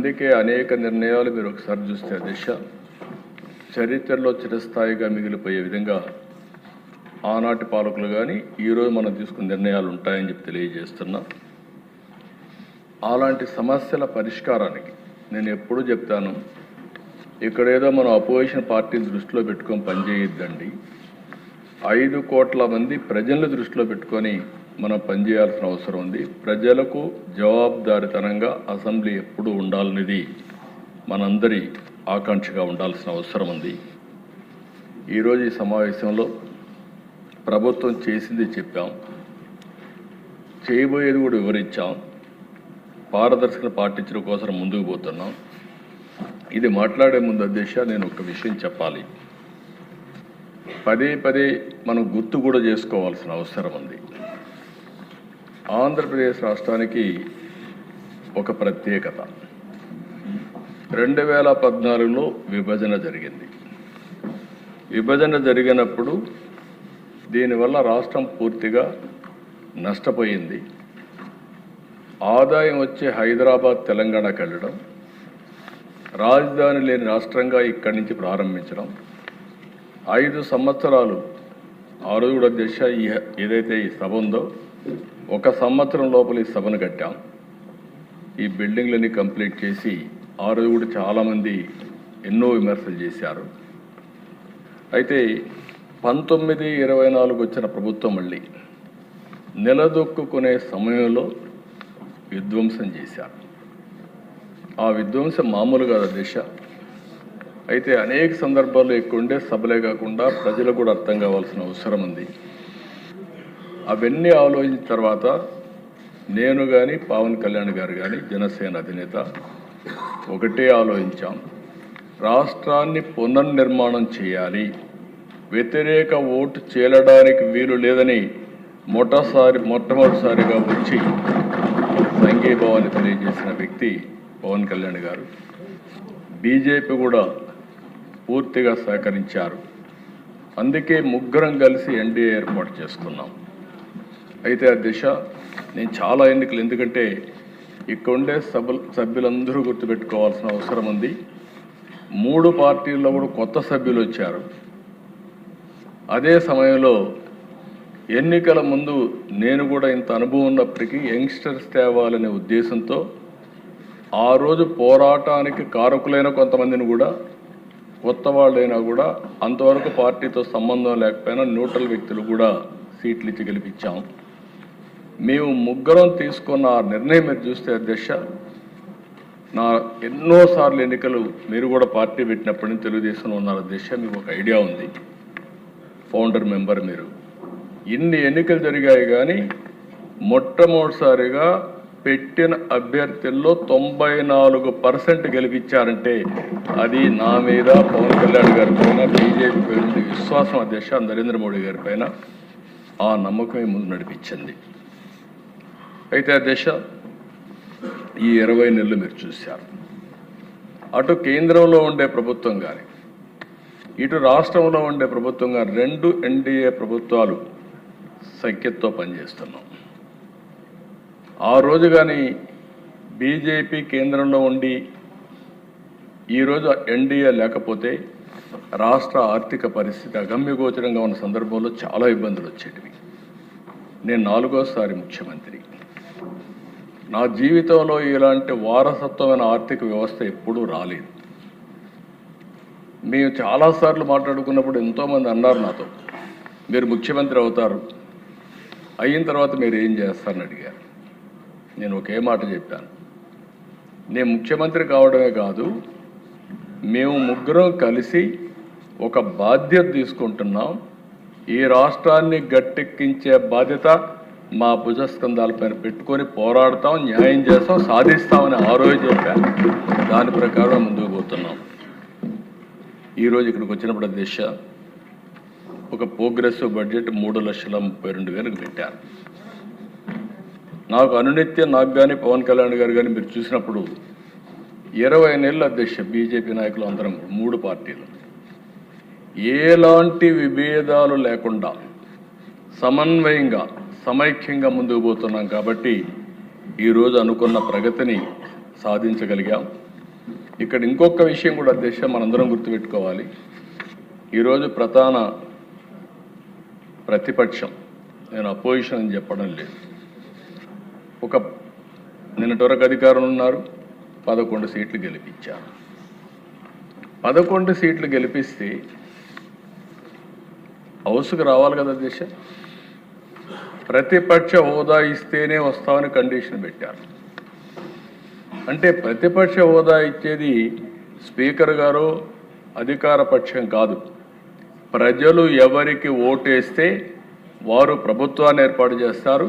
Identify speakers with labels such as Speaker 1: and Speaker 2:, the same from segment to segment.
Speaker 1: అందుకే అనేక నిర్ణయాలు మీరు ఒకసారి చూస్తే దిశ చరిత్రలో చిరస్థాయిగా మిగిలిపోయే విధంగా ఆనాటి పాలకులు కానీ ఈరోజు మనం తీసుకున్న నిర్ణయాలు ఉంటాయని చెప్పి తెలియజేస్తున్నా. అలాంటి సమస్యల పరిష్కారానికి నేను ఎప్పుడూ చెప్తాను, ఇక్కడేదో మనం అపోజిషన్ పార్టీని దృష్టిలో పెట్టుకొని పనిచేయొద్దండి. 5 కోట్ల మంది ప్రజలను దృష్టిలో పెట్టుకొని మనం పనిచేయాల్సిన అవసరం ఉంది. ప్రజలకు జవాబుదారితనంగా అసెంబ్లీ ఎప్పుడూ ఉండాలనేది మనందరి ఆకాంక్షగా ఉండాల్సిన అవసరం ఉంది. ఈరోజు ఈ సమావేశంలో ప్రభుత్వం చేసింది చెప్పాం, చేయబోయేది కూడా వివరించాం, పారదర్శకత పాటించడం కోసం ముందుకు పోతున్నాం. ఇది మాట్లాడే ముందు అధ్యక్ష నేను ఒక విషయం చెప్పాలి. పదే పదే మనం గుర్తు కూడా చేసుకోవాల్సిన అవసరం ఉంది. ఆంధ్రప్రదేశ్ రాష్ట్రానికి ఒక ప్రత్యేకత. 2014లో విభజన జరిగింది. విభజన జరిగినప్పుడు దీనివల్ల రాష్ట్రం పూర్తిగా నష్టపోయింది. ఆదాయం వచ్చే హైదరాబాద్ తెలంగాణకు వెళ్ళడం, రాజధాని లేని రాష్ట్రంగా ఇక్కడి నుంచి ప్రారంభించడం, 5 సంవత్సరాలు ఆ రోజు కూడా అధ్యక్ష ఏదైతే ఈ సభ ఉందో 1 సంవత్సరం లోపల ఈ సభను కట్టాం. ఈ బిల్డింగ్లన్నీ కంప్లీట్ చేసి ఆ రోజు కూడా చాలామంది ఎన్నో విమర్శలు చేశారు. అయితే 1924 వచ్చిన ప్రభుత్వం మళ్ళీ నిలదొక్కునే సమయంలో విధ్వంసం చేశారు. ఆ విధ్వంసం మామూలు కాదు దిశ. అయితే అనేక సందర్భాల్లో ఎక్కువ ఉండే సభలే కాకుండా ప్రజలకు కూడా అర్థం కావాల్సిన అవసరం ఉంది. అవన్నీ ఆలోచించిన తర్వాత నేను కానీ పవన్ కళ్యాణ్ గారు కానీ జనసేన అధినేత ఒకటే ఆలోచించాం, రాష్ట్రాన్ని పునర్నిర్మాణం చేయాలి, వ్యతిరేక ఓటు చేలడానికి వీలు లేదని మొట్టమొదటిసారిగా వచ్చి సంఘీభావాన్ని తెలియజేసిన వ్యక్తి పవన్ కళ్యాణ్ గారు. బీజేపీ కూడా పూర్తిగా సహకరించారు. అందుకే ముగ్గురం కలిసి ఎన్డీఏ ఏర్పాటు చేసుకున్నాం. అయితే ఆ దిశ నేను చాలా ఎన్నికలు, ఎందుకంటే ఇక్కడ ఉండే సభ్యులందరూ గుర్తుపెట్టుకోవాల్సిన అవసరం ఉంది. 3 పార్టీల్లో కూడా కొత్త సభ్యులు వచ్చారు. అదే సమయంలో ఎన్నికల ముందు నేను కూడా ఇంత అనుభవం ఉన్నప్పటికీ యంగ్స్టర్స్ తేవాలనే ఉద్దేశంతో ఆ రోజు పోరాటానికి కారకులైన కొంతమందిని కూడా, కొత్త వాళ్ళైనా కూడా అంతవరకు పార్టీతో సంబంధం లేకపోయినా న్యూట్రల్ వ్యక్తులు కూడా సీట్లు ఇచ్చి గెలిపించాం. మేము ముగ్గురం తీసుకున్న ఆ నిర్ణయం మీరు చూస్తే అధ్యక్ష, నా ఎన్నోసార్లు ఎన్నికలు మీరు కూడా పార్టీ పెట్టినప్పటి నుంచి తెలుగుదేశంలో ఉన్నారు అధ్యక్ష, మీకు ఒక ఐడియా ఉంది. ఫౌండర్ మెంబర్ మీరు. ఇన్ని ఎన్నికలు జరిగాయి కానీ మొట్టమొదటిసారిగా పెట్టిన అభ్యర్థుల్లో 94% గెలిపించారంటే అది నా మీద, పవన్ కళ్యాణ్ గారి పైన, బీజేపీ పైన విశ్వాసం అధ్యక్ష, నరేంద్ర మోడీ గారి పైన ఆ నమ్మకమే ముందు నడిపించింది. అయితే అధ్యక్ష ఈ 20 నెలలు మీరు చూశారు, అటు కేంద్రంలో ఉండే ప్రభుత్వం కానీ ఇటు రాష్ట్రంలో ఉండే ప్రభుత్వం కానీ 2 ఎన్డీఏ ప్రభుత్వాలు సఖ్యతతో పనిచేస్తున్నాం. ఆ రోజు కానీ బీజేపీ కేంద్రంలో ఉండి ఈరోజు ఎన్డీఏ లేకపోతే రాష్ట్ర ఆర్థిక పరిస్థితి అగమ్యగోచరంగా ఉన్న సందర్భంలో చాలా ఇబ్బందులు వచ్చేటివి. నేను 4వసారి ముఖ్యమంత్రి. నా జీవితంలో ఇలాంటి వారసత్వమైన ఆర్థిక వ్యవస్థ ఎప్పుడూ రాలేదు. మేము చాలాసార్లు మాట్లాడుకున్నప్పుడు ఎంతోమంది అన్నారు నాతో, మీరు ముఖ్యమంత్రి అవుతారు, అయిన తర్వాత మీరు ఏం చేస్తారని అడిగారు. నేను ఒకే మాట చెప్పాను, నేను ముఖ్యమంత్రి కావడమే కాదు, మేము ముగ్గురం కలిసి ఒక బాధ్యత తీసుకుంటున్నాం. ఈ రాష్ట్రాన్ని గట్టెక్కించే బాధ్యత మా భుజస్కంధాలపైన పెట్టుకొని పోరాడతాం, న్యాయం చేస్తాం, సాధిస్తామని ఆ రోజు చెప్పాను. దాని ప్రకారం ముందుకు పోతున్నాం. ఈరోజు ఇక్కడికి వచ్చినప్పుడు దిశ ఒక ప్రోగ్రెసివ్ బడ్జెట్ 3,32,000 పెట్టారు. నాకు అనునిత్యం నాకు కానీ పవన్ కళ్యాణ్ గారు కానీ మీరు చూసినప్పుడు 20 నెలల అధ్యక్ష బీజేపీ నాయకులు అందరం 3 పార్టీలు ఎలాంటి విభేదాలు లేకుండా సమన్వయంగా సమైక్యంగా ముందుకు పోతున్నాం. కాబట్టి ఈరోజు అనుకున్న ప్రగతిని సాధించగలిగాం. ఇక్కడ ఇంకొక విషయం కూడా అధ్యక్ష మనందరం గుర్తుపెట్టుకోవాలి. ఈరోజు ప్రధాన ప్రతిపక్షం, నేను అపోజిషన్ అని చెప్పడం లేదు, ఒక నిన్నటి వరకు అధికారంలో ఉన్నారు, 11 సీట్లు గెలిపించారు. 11 సీట్లు గెలిపిస్తే హౌస్కు రావాలి కదా అధ్యక్ష. ప్రతిపక్ష హోదా ఇస్తేనే వస్తామని కండిషన్ పెట్టారు. అంటే ప్రతిపక్ష హోదా ఇచ్చేది స్పీకర్ గారు, అధికార పక్షం కాదు. ప్రజలు ఎవరికి ఓటేస్తే వారు ప్రభుత్వాన్ని ఏర్పాటు చేస్తారు.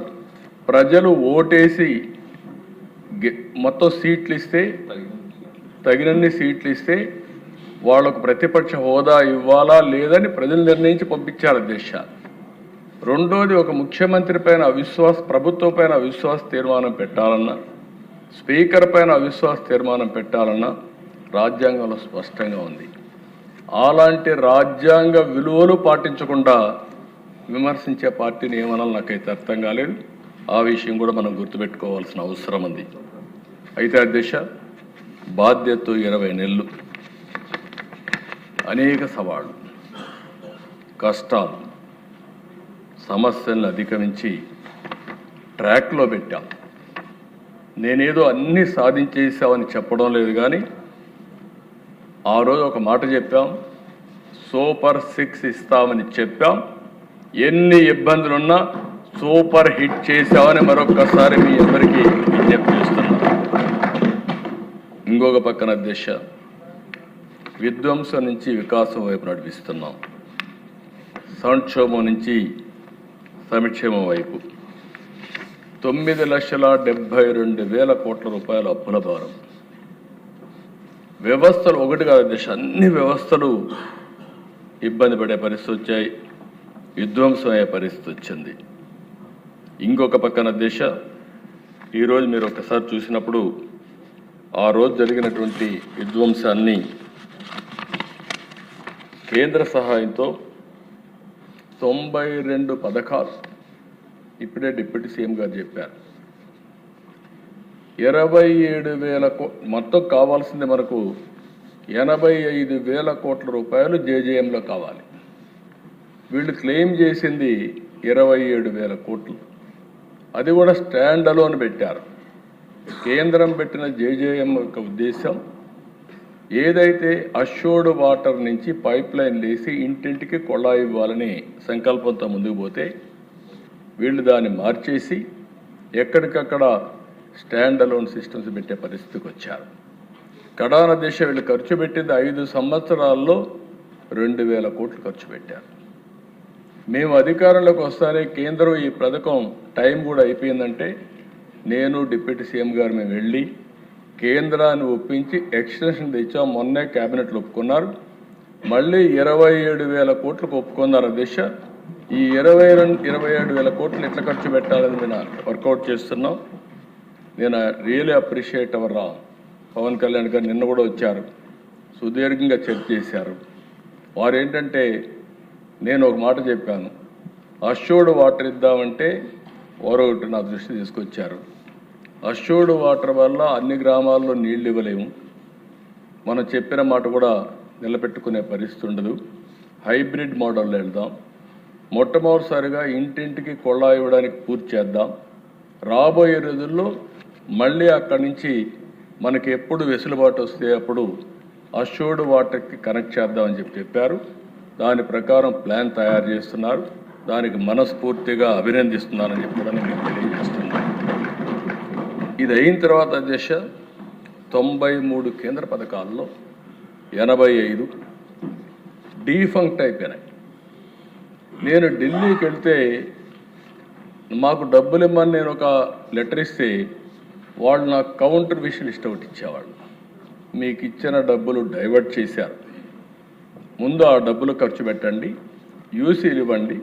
Speaker 1: ప్రజలు ఓటేసి మొత్తం సీట్లు ఇస్తే, తగినన్ని సీట్లు ఇస్తే వాళ్ళకు ప్రతిపక్ష హోదా ఇవ్వాలా లేదని ప్రజలు నిర్ణయించి పంపించారు అధ్యక్ష. రెండోది, ఒక ముఖ్యమంత్రి పైన అవిశ్వాస, ప్రభుత్వం పైన అవిశ్వాస తీర్మానం పెట్టాలన్నా, స్పీకర్ పైన అవిశ్వాస తీర్మానం పెట్టాలన్నా రాజ్యాంగంలో స్పష్టంగా ఉంది. అలాంటి రాజ్యాంగ విలువలు పాటించకుండా విమర్శించే పార్టీని ఏమనాలి నాకైతే అర్థం కాలేదు. ఆ విషయం కూడా మనం గుర్తుపెట్టుకోవాల్సిన అవసరం ఉంది. అయితే అధ్యక్ష, బాధ్యత 20 నెలలు, అనేక సవాళ్ళు, కష్టాలు, సమస్యలను అధిగమించి ట్రాక్లో పెట్టాం. నేనేదో అన్నీ సాధించేసామని చెప్పడం లేదు, కానీ ఆ రోజు ఒక మాట చెప్పాం, సూపర్ 6 ఇస్తామని చెప్పాం. ఎన్ని ఇబ్బందులున్నా సూపర్ హిట్ చేశామని మరొక్కసారి మీ అందరికీ విజ్ఞప్తి చేస్తున్నాం. ఇంకొక పక్కన అధ్యక్ష, విధ్వంసం నుంచి వికాసం వైపు నడిపిస్తున్నాం. సంక్షోభం నుంచి సంక్షేమం వైపు 9,72,000 కోట్ల రూపాయల అప్పుల భారం. వ్యవస్థలు ఒకటి కాదు అధ్యక్ష, అన్ని వ్యవస్థలు ఇబ్బంది పడే పరిస్థితి వచ్చాయి, విధ్వంసం అయ్యే పరిస్థితి వచ్చింది. ఇంకొక పక్కన అధ్యక్ష, ఈరోజు మీరు ఒకసారి చూసినప్పుడు ఆ రోజు జరిగినటువంటి విధ్వంసాన్ని కేంద్ర సహాయంతో 92 పథకాలు ఇప్పుడే డిప్యూటీ సీఎం గారు చెప్పారు. 27,000 మొత్తం కావాల్సింది మనకు 85,000 కోట్ల రూపాయలు జేజేఎంలో కావాలి. వీళ్ళు క్లెయిమ్ చేసింది 27,000 కోట్లు. అది కూడా స్టాండ్ అలోన్ పెట్టారు. కేంద్రం పెట్టిన జేజేఎం యొక్క ఉద్దేశం ఏదైతే అష్యూర్డ్ వాటర్ నుంచి పైప్ లైన్ లేసి ఇంటింటికి కొళాయి ఇవ్వాలని సంకల్పంతో ముందుకు పోతే వీళ్ళు దాన్ని మార్చేసి ఎక్కడికక్కడ స్టాండ్ అలోన్ సిస్టమ్స్ పెట్టే పరిస్థితికి వచ్చారు. కడాన దేశ వీళ్ళు ఖర్చు పెట్టింది 5 సంవత్సరాల్లో 2,000 కోట్లు ఖర్చు పెట్టారు. మేము అధికారంలోకి వస్తానే కేంద్రం ఈ పథకం టైం కూడా అయిపోయిందంటే నేను డిప్యూటీ సీఎం గారు మేము వెళ్ళి కేంద్రాన్ని ఒప్పించి ఎక్స్టెన్షన్ తెచ్చాం. మొన్నే క్యాబినెట్లో ఒప్పుకున్నారు. మళ్ళీ 27,000 కోట్లకు ఒప్పుకున్నారు అధ్యక్ష. ఈ 27,000 కోట్లు ఎట్లా ఖర్చు పెట్టాలని నేను వర్కౌట్ చేస్తున్నాం. నేను really appreciate our Pavan Kalyan garu నిన్న కూడా వచ్చారు, సుదీర్ఘంగా చర్చ చేశారు. వారు ఏంటంటే, నేను ఒక మాట చెప్పాను, అష్యూర్డ్ వాటర్ ఇద్దామంటే వారు ఒకటి నా దృష్టి తీసుకొచ్చారు. అష్యూర్డ్ వాటర్ వల్ల అన్ని గ్రామాల్లో నీళ్లు ఇవ్వలేము, మనం చెప్పిన మాట కూడా నిలబెట్టుకునే పరిస్థితి ఉండదు. హైబ్రిడ్ మోడల్లో వెళ్దాం. మొట్టమొదటిసారిగా ఇంటింటికి కొళ్ళా ఇవ్వడానికి పూర్తి చేద్దాం. రాబోయే రోజుల్లో మళ్ళీ అక్కడి నుంచి మనకి ఎప్పుడు వెసులుబాటు వస్తే అప్పుడు అష్యూర్డ్ వాటర్కి కనెక్ట్ చేద్దామని చెప్పారు. దాని ప్రకారం ప్లాన్ తయారు చేస్తున్నారు. దానికి మనస్ఫూర్తిగా అభినందిస్తున్నానని చెప్పడం నేను తెలియజేస్తున్నాను. ఇది అయిన తర్వాత అధ్యక్ష 93 కేంద్ర పథకాల్లో 85 డీఫంక్ట్ అయిపోయినాయి. నేను ఢిల్లీకి వెళ్తే మాకు డబ్బులు ఇమ్మని నేను ఒక లెటర్ ఇస్తే వాళ్ళు నాకు కౌంటర్ విషయం లిస్ట్ ఒకటి ఇచ్చేవాళ్ళు. మీకు ఇచ్చిన డబ్బులు డైవర్ట్ చేశారు, ముందు ఆ డబ్బులు ఖర్చు పెట్టండి, యూసీలు ఇవ్వండి,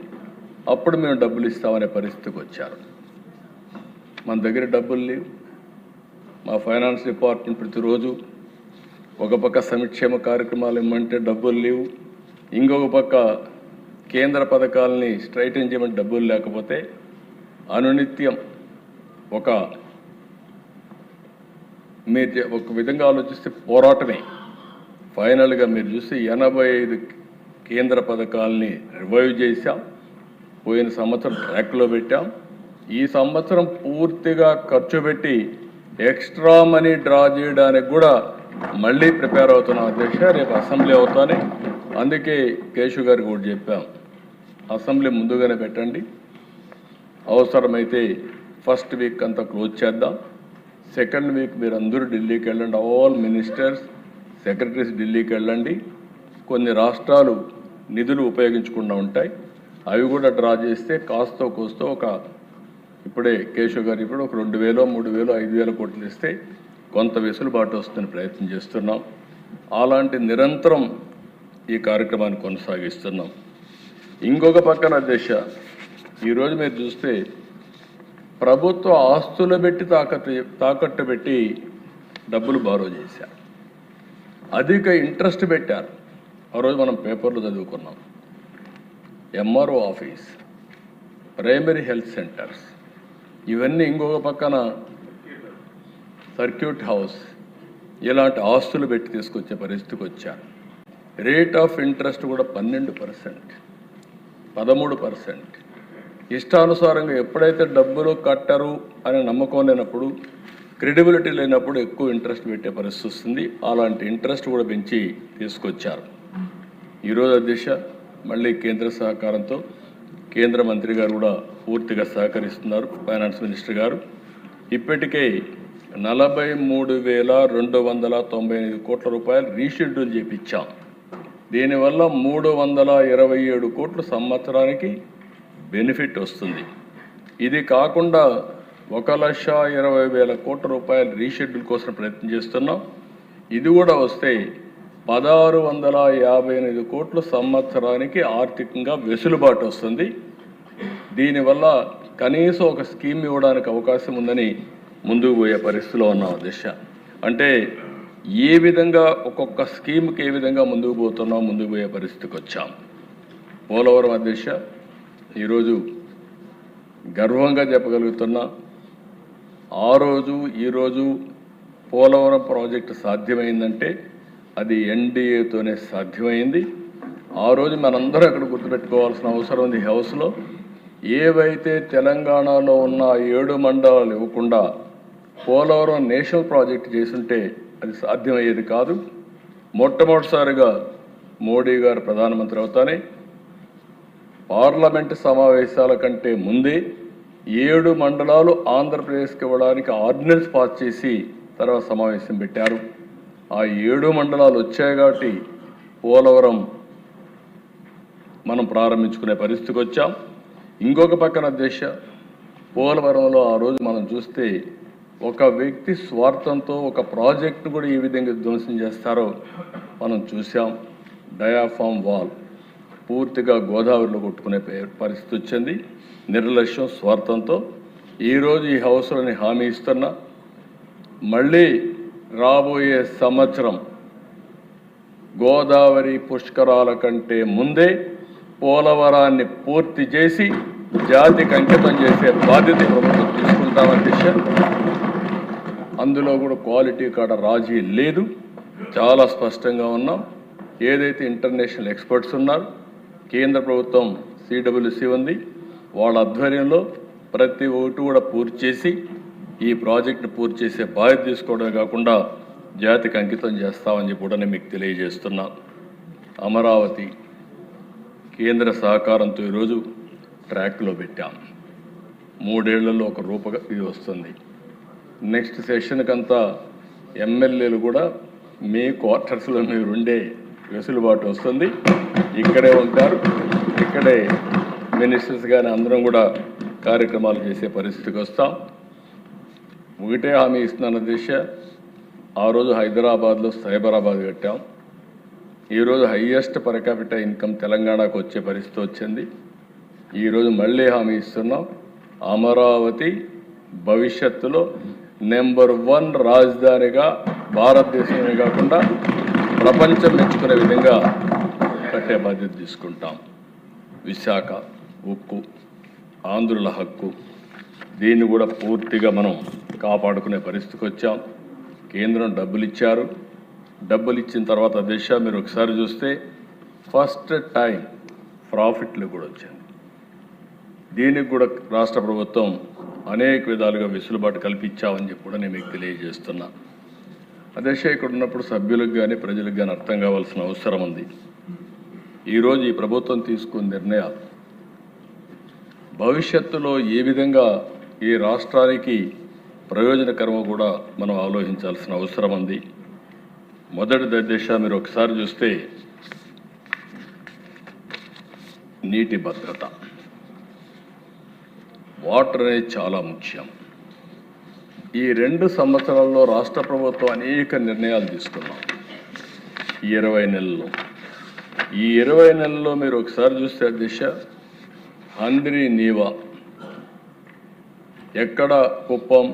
Speaker 1: అప్పుడు మేము డబ్బులు ఇస్తామనే పరిస్థితికి వచ్చారు. మన దగ్గర డబ్బులు లేవు. మా ఫైనాన్స్ డిపార్ట్మెంట్ ప్రతిరోజు ఒక పక్క సంక్షేమ కార్యక్రమాలు ఇమ్మంటే డబ్బులు లేవు, ఇంకొక పక్క కేంద్ర పథకాలని స్ట్రైటన్ చేయమని డబ్బులు లేకపోతే అనునిత్యం ఒక మీరు ఒక విధంగా ఆలోచిస్తే పోరాటమే. ఫైనల్గా మీరు చూస్తే 85 కేంద్ర పథకాలని రివైవ్ చేశాం. పోయిన సంవత్సరం ట్రాక్లో పెట్టాం. ఈ సంవత్సరం పూర్తిగా ఖర్చు పెట్టి ఎక్స్ట్రా మనీ డ్రా చేయడానికి కూడా మళ్ళీ ప్రిపేర్ అవుతున్నాం అధ్యక్ష. రేపు అసెంబ్లీ అవుతానే, అందుకే కేశవ్ గారికి కూడా చెప్పాం, అసెంబ్లీ ముందుగానే పెట్టండి, అవసరమైతే ఫస్ట్ వీక్ అంతా క్లోజ్ చేద్దాం, సెకండ్ వీక్ మీరు అందరూ ఢిల్లీకి వెళ్ళండి, ఆల్ మినిస్టర్స్ సెక్రటరీస్ ఢిల్లీకి వెళ్ళండి. కొన్ని రాష్ట్రాలు నిధులు ఉపయోగించకుండా ఉంటాయి, అవి కూడా డ్రా చేస్తే కాస్తో కోస్తో ఇప్పుడే కేశవ్ గారు ఇప్పుడు ఒక 2,000, 3,000, 5,000 కోట్లు ఇస్తే కొంత వెసులుబాటు వస్తుందని ప్రయత్నం చేస్తున్నాం. అలాంటి నిరంతరం ఈ కార్యక్రమాన్ని కొనసాగిస్తున్నాం. ఇంకొక పక్కన అధ్యక్ష, ఈరోజు మీరు చూస్తే ప్రభుత్వ ఆస్తులు పెట్టి తాకట్టు పెట్టి డబ్బులు బారో చేశారు, అధిక ఇంట్రెస్ట్ పెట్టారు. ఆ రోజు మనం పేపర్లో చదువుకున్నాం. MRO office, primary health centres, ఇవన్నీ ఇంకొక పక్కన సర్క్యూట్ హౌస్, ఇలాంటి ఆస్తులు పెట్టి తీసుకొచ్చే పరిస్థితికి వచ్చారు. రేట్ ఆఫ్ ఇంట్రెస్ట్ కూడా 12%, 13%. ఇష్టానుసారంగా ఎప్పుడైతే డబ్బులు కట్టరు అనే నమ్మకం లేనప్పుడు, క్రెడిబిలిటీ లేనప్పుడు ఎక్కువ ఇంట్రెస్ట్ పెట్టే పరిస్థితి వస్తుంది. అలాంటి ఇంట్రెస్ట్ కూడా పెంచి తీసుకొచ్చారు. ఈరోజు అధ్యక్ష మళ్ళీ కేంద్ర సహకారంతో కేంద్ర మంత్రి గారు కూడా పూర్తిగా సహకరిస్తున్నారు, ఫైనాన్స్ మినిస్టర్ గారు. ఇప్పటికే 43,295 కోట్ల రూపాయలు రీషెడ్యూల్ చేయించాం. దీనివల్ల 327 కోట్లు సంవత్సరానికి బెనిఫిట్ వస్తుంది. ఇది కాకుండా 1,20,000 కోట్ల రూపాయలు రీషెడ్యూల్ కోసం ప్రయత్నం చేస్తున్నాం. ఇది కూడా వస్తే 1,658 కోట్లు సంవత్సరానికి ఆర్థికంగా వెసులుబాటు వస్తుంది. దీనివల్ల కనీసం ఒక స్కీమ్ ఇవ్వడానికి అవకాశం ఉందని ముందుకు పోయే పరిస్థితిలో ఉన్నాం అధ్యక్ష. అంటే ఏ విధంగా ఒక్కొక్క స్కీమ్కి ఏ విధంగా ముందుకు పోతున్నాం, ముందుకు పోయే పరిస్థితికి వచ్చాం. పోలవరం అధ్యక్ష ఈరోజు గర్వంగా చెప్పగలుగుతున్నా, ఆ రోజు ఈరోజు పోలవరం ప్రాజెక్టు సాధ్యమైందంటే అది ఎన్డీఏతోనే సాధ్యమైంది. ఆ రోజు మనందరూ అక్కడ గుర్తుపెట్టుకోవాల్సిన అవసరం ఉంది. హౌస్లో ఏవైతే తెలంగాణలో ఉన్న 7 మండలాలు ఇవ్వకుండా పోలవరం నేషనల్ ప్రాజెక్ట్ చేసుంటే అది సాధ్యమయ్యేది కాదు. మొట్టమొదటిసారిగా మోడీ గారు ప్రధానమంత్రి అవుతానే పార్లమెంటు సమావేశాల కంటే ముందే 7 మండలాలు ఆంధ్రప్రదేశ్కి ఇవ్వడానికి ఆర్డినెన్స్ పాస్ చేసి తర్వాత సమావేశం పెట్టారు. ఆ 7 మండలాలు వచ్చాయి కాబట్టి పోలవరం మనం ప్రారంభించుకునే పరిస్థితికి వచ్చాం. ఇంకొక పక్కన దేశ పోలవరంలో ఆ రోజు మనం చూస్తే ఒక వ్యక్తి స్వార్థంతో ఒక ప్రాజెక్టు కూడా ఏ విధంగా ధ్వంసం చేస్తారో మనం చూసాం. డయాఫామ్ వాల్ పూర్తిగా గోదావరిలో కొట్టుకునే పరిస్థితి వచ్చింది. నిర్లక్ష్యం, స్వార్థంతో. ఈరోజు ఈ హౌస్లోని హామీ ఇస్తున్నా, మళ్ళీ రాబోయే సంవత్సరం గోదావరి పుష్కరాల కంటే ముందే పోలవరాన్ని పూర్తి చేసి జాతికి అంకితం చేసే బాధ్యత ప్రభుత్వం తీసుకుంటామని దిశ. అందులో కూడా క్వాలిటీ కాడ రాజీ లేదు, చాలా స్పష్టంగా ఉన్నాం. ఏదైతే ఇంటర్నేషనల్ ఎక్స్పర్ట్స్ ఉన్నారు, కేంద్ర ప్రభుత్వం సిడబ్ల్యూసి ఉంది, వాళ్ళ ఆధ్వర్యంలో ప్రతి ఒక్కటి కూడా పూర్తి చేసి ఈ ప్రాజెక్టును పూర్తి చేసే బాధ్యత తీసుకోవడమే కాకుండా జాతికి అంకితం చేస్తామని చెప్పి కూడా మీకు తెలియజేస్తున్నా. అమరావతి కేంద్ర సహకారంతో ఈరోజు ట్రాక్లో పెట్టాం. 3 ఏళ్లలో ఒక ఇది వస్తుంది. నెక్స్ట్ సెషన్కంతా ఎమ్మెల్యేలు కూడా మీ క్వార్టర్స్లో మీరు ఉండే వెసులుబాటు వస్తుంది. ఇక్కడే ఉంటారు, ఇక్కడే మినిస్టర్స్ కానీ అందరం కూడా కార్యక్రమాలు చేసే పరిస్థితికి వస్తాం. ఒకటే హామీ ఇస్తున్నాను దిశ. ఆ రోజు హైదరాబాద్లో సైబరాబాద్ కట్టాం. ఈరోజు హయ్యెస్ట్ పర్ క్యాపిటల్ ఇన్కమ్ తెలంగాణకు వచ్చే పరిస్థితి వచ్చింది. ఈరోజు మళ్ళీ హామీ ఇస్తున్నాం, అమరావతి భవిష్యత్తులో నెంబర్ 1 రాజధానిగా భారతదేశమే కాకుండా ప్రపంచం మెచ్చుకునే విధంగా కట్టే బాధ్యత తీసుకుంటాం. విశాఖ ఉక్కు, ఆంధ్రుల హక్కు, దీన్ని కూడా పూర్తిగా మనం కాపాడుకునే పరిస్థితికి వచ్చాం. కేంద్రం డబ్బులు ఇచ్చారు. డబ్బులు ఇచ్చిన తర్వాత దిశ మీరు ఒకసారి చూస్తే ఫస్ట్ టైం ప్రాఫిట్లు కూడా వచ్చింది. దీనికి కూడా రాష్ట్ర ప్రభుత్వం అనేక విధాలుగా వెసులుబాటు కల్పించామని చెప్పి కూడా నేను మీకు తెలియజేస్తున్నా. అదే ఇక్కడ ఉన్నప్పుడు సభ్యులకు కానీ ప్రజలకు కానీ అర్థం కావాల్సిన అవసరం ఉంది. ఈరోజు ఈ ప్రభుత్వం తీసుకున్న నిర్ణయాలు భవిష్యత్తులో ఏ విధంగా ఈ రాష్ట్రానికి ప్రయోజనకరమో కూడా మనం ఆలోచించాల్సిన అవసరం ఉంది. మొదటి దశ మీరు ఒకసారి చూస్తే నీటి భద్రత, వాటర్ అనేది చాలా ముఖ్యం. ఈ 2 సంవత్సరాల్లో రాష్ట్ర ప్రభుత్వం అనేక నిర్ణయాలు తీసుకున్నాం. ఈ 20 నెలల్లో ఈ 20 నెలల్లో మీరు ఒకసారి చూస్తే దిశ హంద్రి నీవా, ఎక్కడ కుప్పం,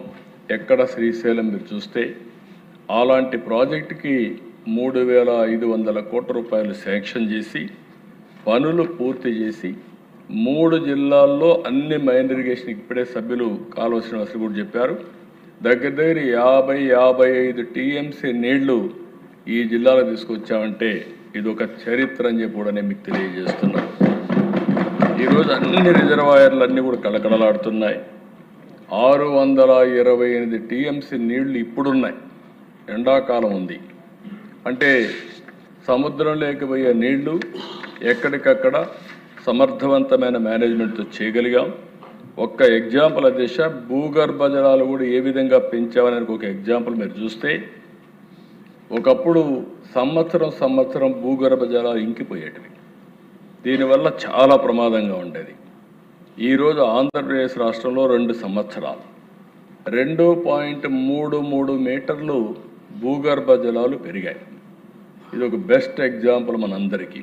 Speaker 1: ఎక్కడ శ్రీశైలం మీరు చూస్తే అలాంటి ప్రాజెక్టుకి 3,500 కోట్ల రూపాయలు శాంక్షన్ చేసి పనులు పూర్తి చేసి 3 జిల్లాల్లో అన్ని మైన్ ఇరిగేషన్ ఇప్పుడే సభ్యులు కాలువ శ్రీనివాసులు కూడా చెప్పారు. దగ్గర 50-55 టీఎంసీ నీళ్లు ఈ జిల్లాలో తీసుకొచ్చామంటే ఇది ఒక చరిత్ర అని చెప్పి కూడా నేను మీకు తెలియజేస్తున్నాను. ఈరోజు అన్ని రిజర్వాయర్లు అన్నీ కూడా కళకళలాడుతున్నాయి. 628 టీఎంసీ నీళ్లు ఇప్పుడున్నాయి. ఎండాకాలం ఉంది అంటే సముద్రం లేకపోయే నీళ్లు ఎక్కడికక్కడ సమర్థవంతమైన మేనేజ్మెంట్తో చేయగలిగాం. ఒక్క ఎగ్జాంపుల్ దిశ భూగర్భ జలాలు కూడా ఏ విధంగా పెంచామని ఒక ఎగ్జాంపుల్ మీరు చూస్తే ఒకప్పుడు సంవత్సరం భూగర్భ జలాలు ఇంకిపోయేటివి. దీనివల్ల చాలా ప్రమాదంగా ఉండేది. ఈరోజు ఆంధ్రప్రదేశ్ రాష్ట్రంలో 2 సంవత్సరాలు 2.33 మీటర్లు భూగర్భ జలాలు పెరిగాయి. ఇది ఒక బెస్ట్ ఎగ్జాంపుల్ మనందరికీ.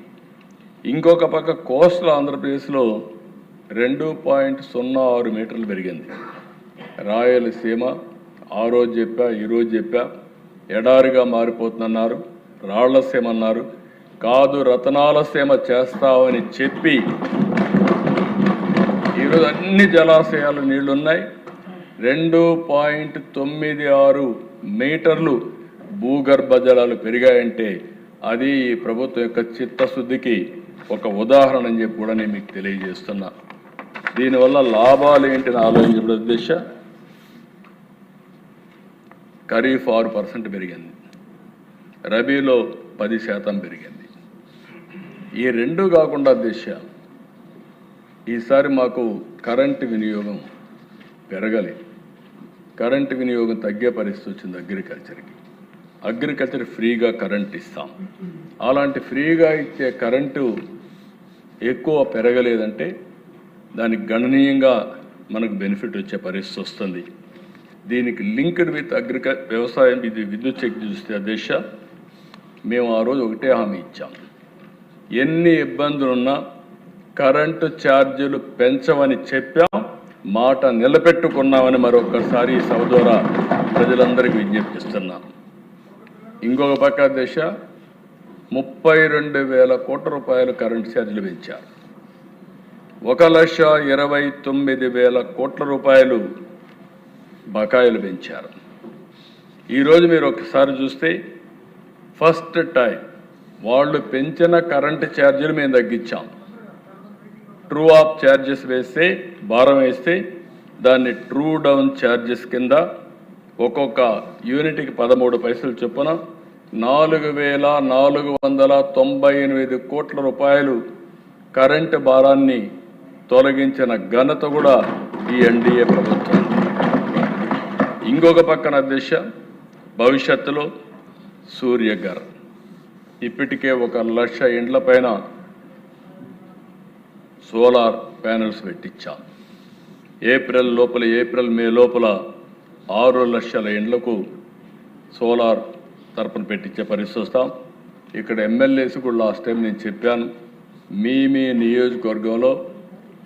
Speaker 1: ఇంకొక పక్క కోస్టల్ ఆంధ్రప్రదేశ్లో 2.06 మీటర్లు పెరిగింది. రాయలసీమ ఆ రోజు చెప్పా, ఈరోజు చెప్పా, ఎడారిగా మారిపోతుందన్నారు. రాళ్లసీమ అన్నారు. కాదు రతనాలసీమ చేస్తామని చెప్పి ఈరోజు అన్ని జలాశయాలు నీళ్లున్నాయి. 2.96 మీటర్లు భూగర్భ జలాలు పెరిగాయంటే అది ఈ ప్రభుత్వం యొక్క చిత్తశుద్ధికి ఒక ఉదాహరణ అని చెప్పి కూడా నేను మీకు తెలియజేస్తున్నా. దీనివల్ల లాభాలు ఏంటిని ఆలోచించడం దిశ ఖరీఫ్ 6% పెరిగింది, రబీలో 10% పెరిగింది. ఈ 2 కాకుండా దిశ ఈసారి మాకు కరెంటు వినియోగం పెరగలేదు. కరెంటు వినియోగం తగ్గే పరిస్థితి వచ్చింది. అగ్రికల్చర్ ఫ్రీగా కరెంట్ ఇస్తాం. అలాంటి ఫ్రీగా ఇచ్చే కరెంటు ఎక్కువ పెరగలేదంటే దానికి గణనీయంగా మనకు బెనిఫిట్ వచ్చే పరిస్థితి వస్తుంది. దీనికి లింక్డ్ విత్ వ్యవసాయం ఇది విద్యుత్ శక్తి చూస్తే దిశ మేము ఆ రోజు ఒకటే హామీ ఇచ్చాం. ఎన్ని ఇబ్బందులున్నా కరెంటు ఛార్జీలు పెంచమని చెప్పాం, మాట నిలబెట్టుకున్నామని మరొకసారి సభ ద్వారా ప్రజలందరికీ విజ్ఞప్తిస్తున్నాం. ఇంకొక పక్క దిశ 32,000 కోట్ల రూపాయలు కరెంటు ఛార్జీలు పెంచారు. 1,29,000 కోట్ల రూపాయలు బకాయిలు పెంచారు. ఈరోజు మీరు ఒకసారి చూస్తే ఫస్ట్ టైం వాళ్ళు పెంచిన కరెంటు ఛార్జీలు మేము తగ్గించాం. ట్రూ ఆఫ్ ఛార్జెస్ వేస్తే భారం వేస్తే దాన్ని ట్రూ డౌన్ ఛార్జెస్ కింద ఒక్కొక్క యూనిట్కి 13 పైసలు చొప్పున 4,498 కోట్ల రూపాయలు కరెంటు భారాన్ని తొలగించిన ఘనత కూడా ఈ ఎన్డీఏ ప్రభుత్వం. ఇంకొక పక్కన దిశ భవిష్యత్తులో సూర్యఘర్ ఇప్పటికే 1,00,000 ఇండ్ల పైన సోలార్ ప్యానెల్స్ పెట్టించాం. ఏప్రిల్ మే లోపల 6 లక్షల ఇండ్లకు సోలార్ తరపున పెట్టించే పరిస్థితి వస్తాం. ఇక్కడ ఎమ్మెల్యేస్ కూడా లాస్ట్ టైం నేను చెప్పాను, మీ నియోజకవర్గంలో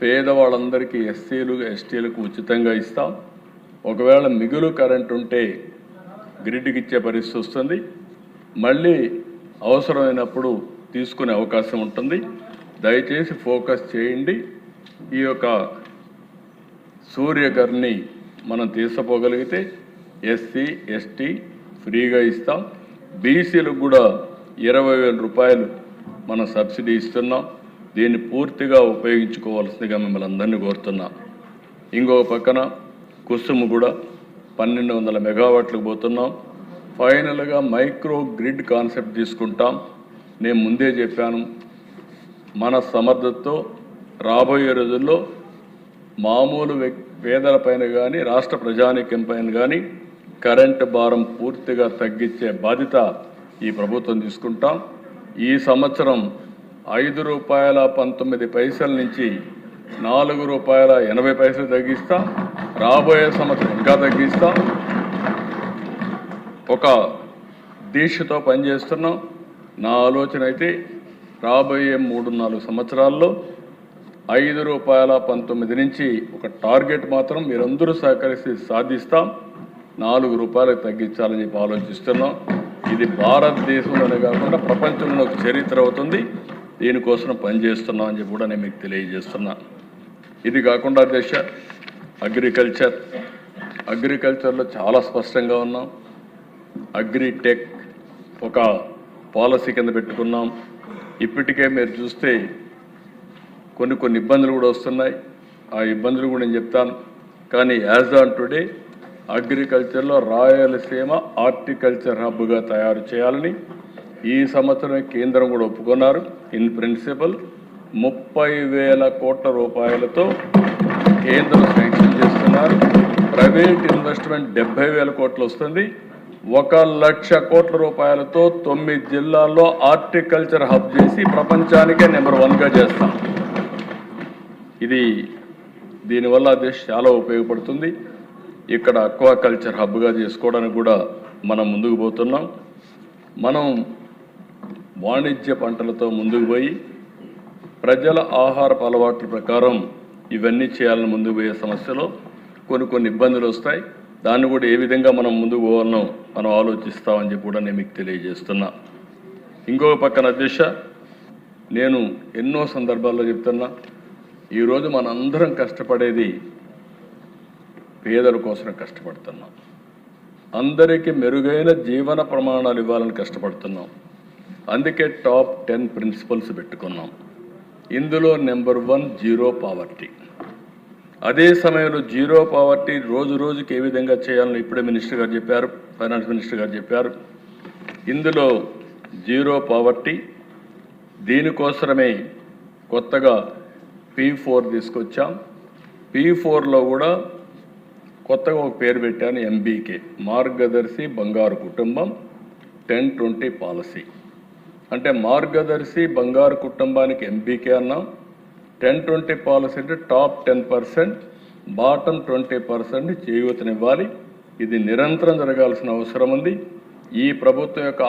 Speaker 1: పేదవాళ్ళందరికీ ఎస్సీలు ఎస్టీలకు ఉచితంగా ఇస్తాం. ఒకవేళ మిగులు కరెంట్ ఉంటే గ్రిడ్కి ఇచ్చే పరిస్థితి వస్తుంది. మళ్ళీ అవసరమైనప్పుడు తీసుకునే అవకాశం ఉంటుంది. దయచేసి ఫోకస్ చేయండి. ఈ యొక్క సూర్యఘర్ని మనం తీసుకుపోగలిగితే ఎస్సీ ఎస్టీ ఫ్రీగా ఇస్తాం. బీసీలకు కూడా 20,000 రూపాయలు మనం సబ్సిడీ ఇస్తున్నాం. దీన్ని పూర్తిగా ఉపయోగించుకోవాల్సిందిగా మిమ్మల్ని అందరినీ కోరుతున్నాం. ఇంకో పక్కన కుసుము కూడా 1200 మెగావాట్లకు పోతున్నాం. ఫైనల్గా మైక్రో గ్రిడ్ కాన్సెప్ట్ తీసుకుంటాం. నేను ముందే చెప్పాను, మన సమర్థతతో రాబోయే రోజుల్లో మామూలు పేదల పైన కానీ రాష్ట్ర ప్రజానీకం పైన కానీ కరెంటు భారం పూర్తిగా తగ్గించే బాధ్యత ఈ ప్రభుత్వం తీసుకుంటాం. ఈ సంవత్సరం ₹5.19 నుంచి ₹4.80 తగ్గిస్తాం. రాబోయే సంవత్సరం ఇంకా తగ్గిస్తాం. ఒక దీక్షతో పనిచేస్తున్నాం. నా ఆలోచన అయితే రాబోయే 3-4 సంవత్సరాల్లో ₹5.19 నుంచి ఒక టార్గెట్ మాత్రం మీరందరూ సహకరిస్తే సాధిస్తాం. ₹4 తగ్గించాలని చెప్పి ఆలోచిస్తున్నాం. ఇది భారతదేశంలోనే కాకుండా ప్రపంచంలో ఒక చరిత్ర అవుతుంది. దీనికోసం పనిచేస్తున్నాం అని చెప్పి కూడా నేను మీకు తెలియజేస్తున్నా. ఇది కాకుండా దేశ అగ్రికల్చర్లో చాలా స్పష్టంగా ఉన్నాం. అగ్రిటెక్ ఒక పాలసీ కింద పెట్టుకున్నాం. ఇప్పటికే మీరు చూస్తే కొన్ని ఇబ్బందులు కూడా వస్తున్నాయి. ఆ ఇబ్బందులు కూడా నేను చెప్తాను. కానీ యాజ్ ఆన్ టుడే అగ్రికల్చర్లో రాయలసీమ హార్టికల్చర్ హబ్గా తయారు చేయాలని ఈ సంవత్సరం కేంద్రం కూడా ఒప్పుకున్నారు. ఇన్ ప్రిన్సిపల్ 30,000 కోట్ల రూపాయలతో కేంద్రం శాంక్షన్ చేస్తున్నారు. ప్రైవేట్ ఇన్వెస్ట్మెంట్ 70,000 కోట్లు వస్తుంది. 1,00,000 కోట్ల రూపాయలతో 9 జిల్లాల్లో హార్టికల్చర్ హబ్ చేసి ప్రపంచానికే నెంబర్ 1గా చేస్తాం. దీనివల్ల దేశం చాలా ఉపయోగపడుతుంది. ఇక్కడ అక్వాకల్చర్ హబ్గా చేసుకోవడానికి కూడా మనం ముందుకు పోతున్నాం. మనం వాణిజ్య పంటలతో ముందుకు పోయి ప్రజల ఆహారపు అలవాట్ల ప్రకారం ఇవన్నీ చేయాలని ముందుకు పోయే సమస్యలో కొన్ని ఇబ్బందులు వస్తాయి. దాన్ని కూడా ఏ విధంగా మనం ముందుకు పోవాలనో మనం ఆలోచిస్తామని చెప్పి కూడా నేను మీకు తెలియజేస్తున్నా. ఇంకొక పక్కన అధ్యక్ష, నేను ఎన్నో సందర్భాల్లో చెప్తున్నా, ఈరోజు మనందరం కష్టపడేది పేదల కోసం కష్టపడుతున్నాం. అందరికీ మెరుగైన జీవన ప్రమాణాలు ఇవ్వాలని కష్టపడుతున్నాం. అందుకే టాప్ 10 ప్రిన్సిపల్స్ పెట్టుకున్నాం. ఇందులో నెంబర్ 1 జీరో పావర్టీ. అదే సమయంలో జీరో పావర్టీ రోజుకి ఏ విధంగా చేయాలని ఇప్పుడే మినిస్టర్ గారు చెప్పారు, ఫైనాన్స్ మినిస్టర్ గారు చెప్పారు. ఇందులో జీరో పావర్టీ దీనికోసమే కొత్తగా P4 తీసుకొచ్చాం. P4లో కూడా కొత్తగా ఒక పేరు పెట్టాను, MBK, మార్గదర్శి బంగారు కుటుంబం 10-20 పాలసీ. అంటే మార్గదర్శి బంగారు కుటుంబానికి MBK అన్నాం. 10-20 పాలసీ అంటే టాప్ 10%, బాటమ్ 20% చేయూతనివ్వాలి. ఇది నిరంతరం జరగాల్సిన అవసరం ఉంది. ఈ ప్రభుత్వం యొక్క